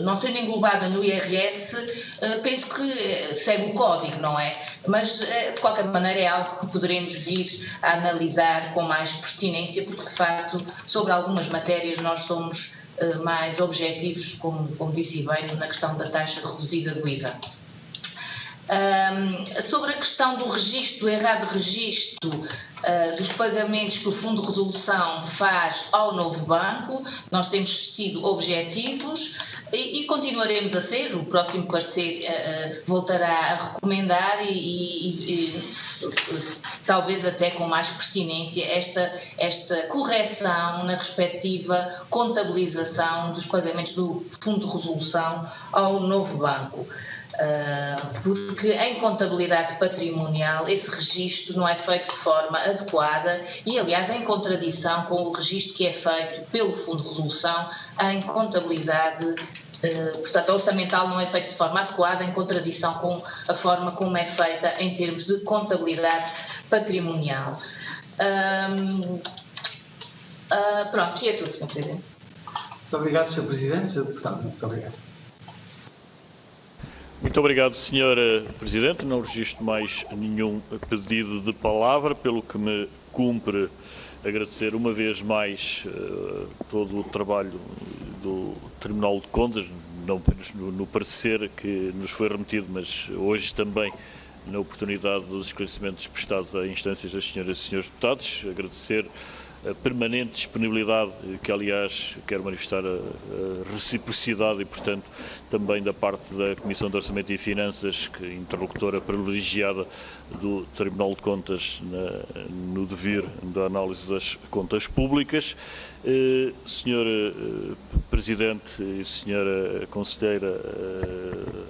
não sendo englobada no IRS, penso que segue o Código, não é? Mas, de qualquer maneira, é algo que poderemos vir a analisar com mais pertinência, porque, de facto, sobre algumas matérias nós somos mais objetivos, como disse bem, na questão da taxa reduzida do IVA. Sobre a questão do registro, do errado registro dos pagamentos que o Fundo de Resolução faz ao novo banco, nós temos sido objetivos e continuaremos a ser. O próximo parecer voltará a recomendar e talvez até com mais pertinência esta correção na respectiva contabilização dos pagamentos do Fundo de Resolução ao novo banco. Porque em contabilidade patrimonial esse registro não é feito de forma adequada e, aliás, em contradição com o registro que é feito pelo Fundo de Resolução em contabilidade, portanto, a orçamental não é feito de forma adequada, em contradição com a forma como é feita em termos de contabilidade patrimonial. Pronto, e é tudo, Sr. Presidente. Muito obrigado, Sr. Presidente. Sr. Deputado, muito obrigado. Muito obrigado, Sra. Presidente. Não registro mais nenhum pedido de palavra, pelo que me cumpre agradecer uma vez mais todo o trabalho do Tribunal de Contas, não apenas no parecer que nos foi remetido, mas hoje também na oportunidade dos esclarecimentos prestados a instâncias das senhoras e senhores deputados. Agradecer a permanente disponibilidade, que aliás quero manifestar a reciprocidade e, portanto, também da parte da Comissão de Orçamento e Finanças, que é interlocutora privilegiada do Tribunal de Contas no dever da análise das contas públicas. Senhor Presidente e Senhora Conselheira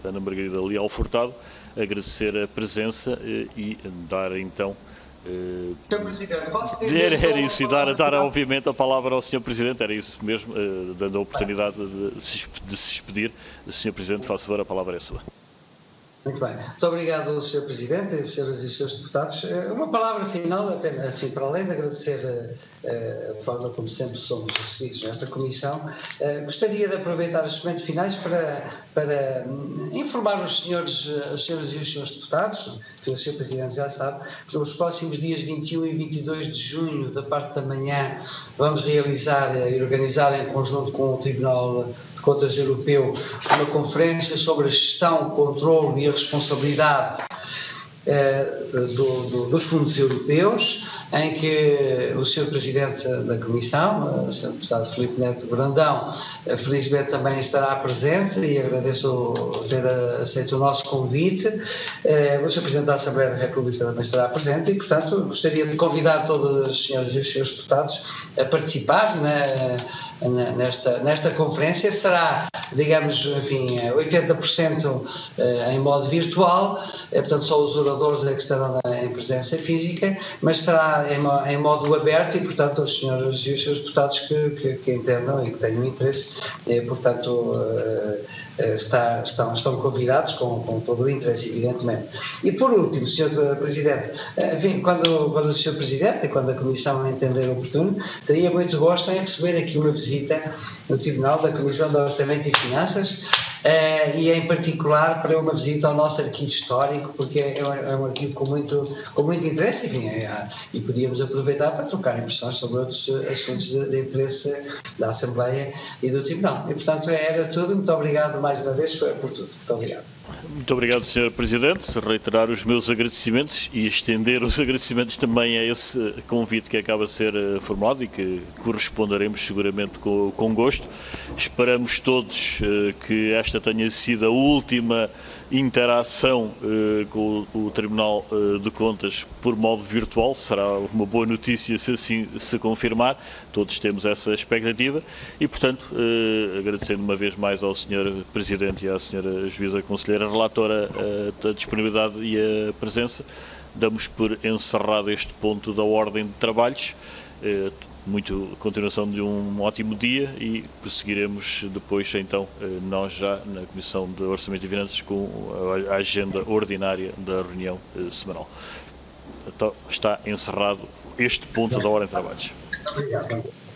Ana Margarida Leal Furtado, agradecer a presença e dar então Sr. Presidente, posso dizer era isso, e dar obviamente a palavra ao Sr. Presidente, era isso mesmo, dando a oportunidade de se despedir. Sr. Presidente, faça favor, a palavra é sua. Muito bem. Muito obrigado, Sr. Presidente, senhoras e senhores deputados. Uma palavra final, apenas, enfim, para além de agradecer a forma como sempre somos recebidos nesta Comissão, gostaria de aproveitar os momentos finais para informar os senhores e os senhores deputados, que o Sr. Presidente já sabe, que nos próximos dias 21 e 22 de junho, da parte da manhã, vamos realizar e organizar em conjunto com o Tribunal de Contas Europeu uma conferência sobre a gestão, controle e a responsabilidade dos fundos europeus, em que o Sr. Presidente da Comissão, o Sr. Deputado Filipe Neto Brandão, felizmente também estará presente e agradeço ter aceito o nosso convite. O Sr. Presidente da Assembleia da República também estará presente e, portanto, gostaria de convidar todas as senhoras e os senhores deputados a participar nesta conferência. Será, digamos, enfim, 80% em modo virtual, portanto só os oradores é que estarão em presença física, mas estará em modo aberto e, portanto, os senhores e os seus deputados que entendam e que tenham interesse, portanto, estão convidados com todo o interesse, evidentemente. E por último, Sr. Presidente, enfim, quando o Sr. Presidente e quando a Comissão entender oportuno, teria muito gosto em receber aqui uma visita no Tribunal da Comissão de Orçamento e Finanças, e em particular para uma visita ao nosso arquivo histórico, porque é um arquivo com muito interesse, enfim, e podíamos aproveitar para trocar impressões sobre outros assuntos de interesse da Assembleia e do Tribunal. E, portanto, era tudo. Muito obrigado mais uma vez por tudo. Muito obrigado. Muito obrigado, Sr. Presidente. Reiterar os meus agradecimentos e estender os agradecimentos também a esse convite que acaba de ser formulado e que corresponderemos seguramente com gosto. Esperamos todos que esta tenha sido a última interação com o Tribunal de Contas por modo virtual. Será uma boa notícia se assim se confirmar. Todos temos essa expectativa e, portanto, agradecendo uma vez mais ao Sr. Presidente e à Sra. Juíza Conselheira Relatora a disponibilidade e a presença, damos por encerrado este ponto da ordem de trabalhos. Muito continuação de um ótimo dia e prosseguiremos depois, então, nós já na Comissão de Orçamento e Finanças com a agenda ordinária da reunião semanal. Então, está encerrado este ponto da ordem de trabalhos. Obrigado.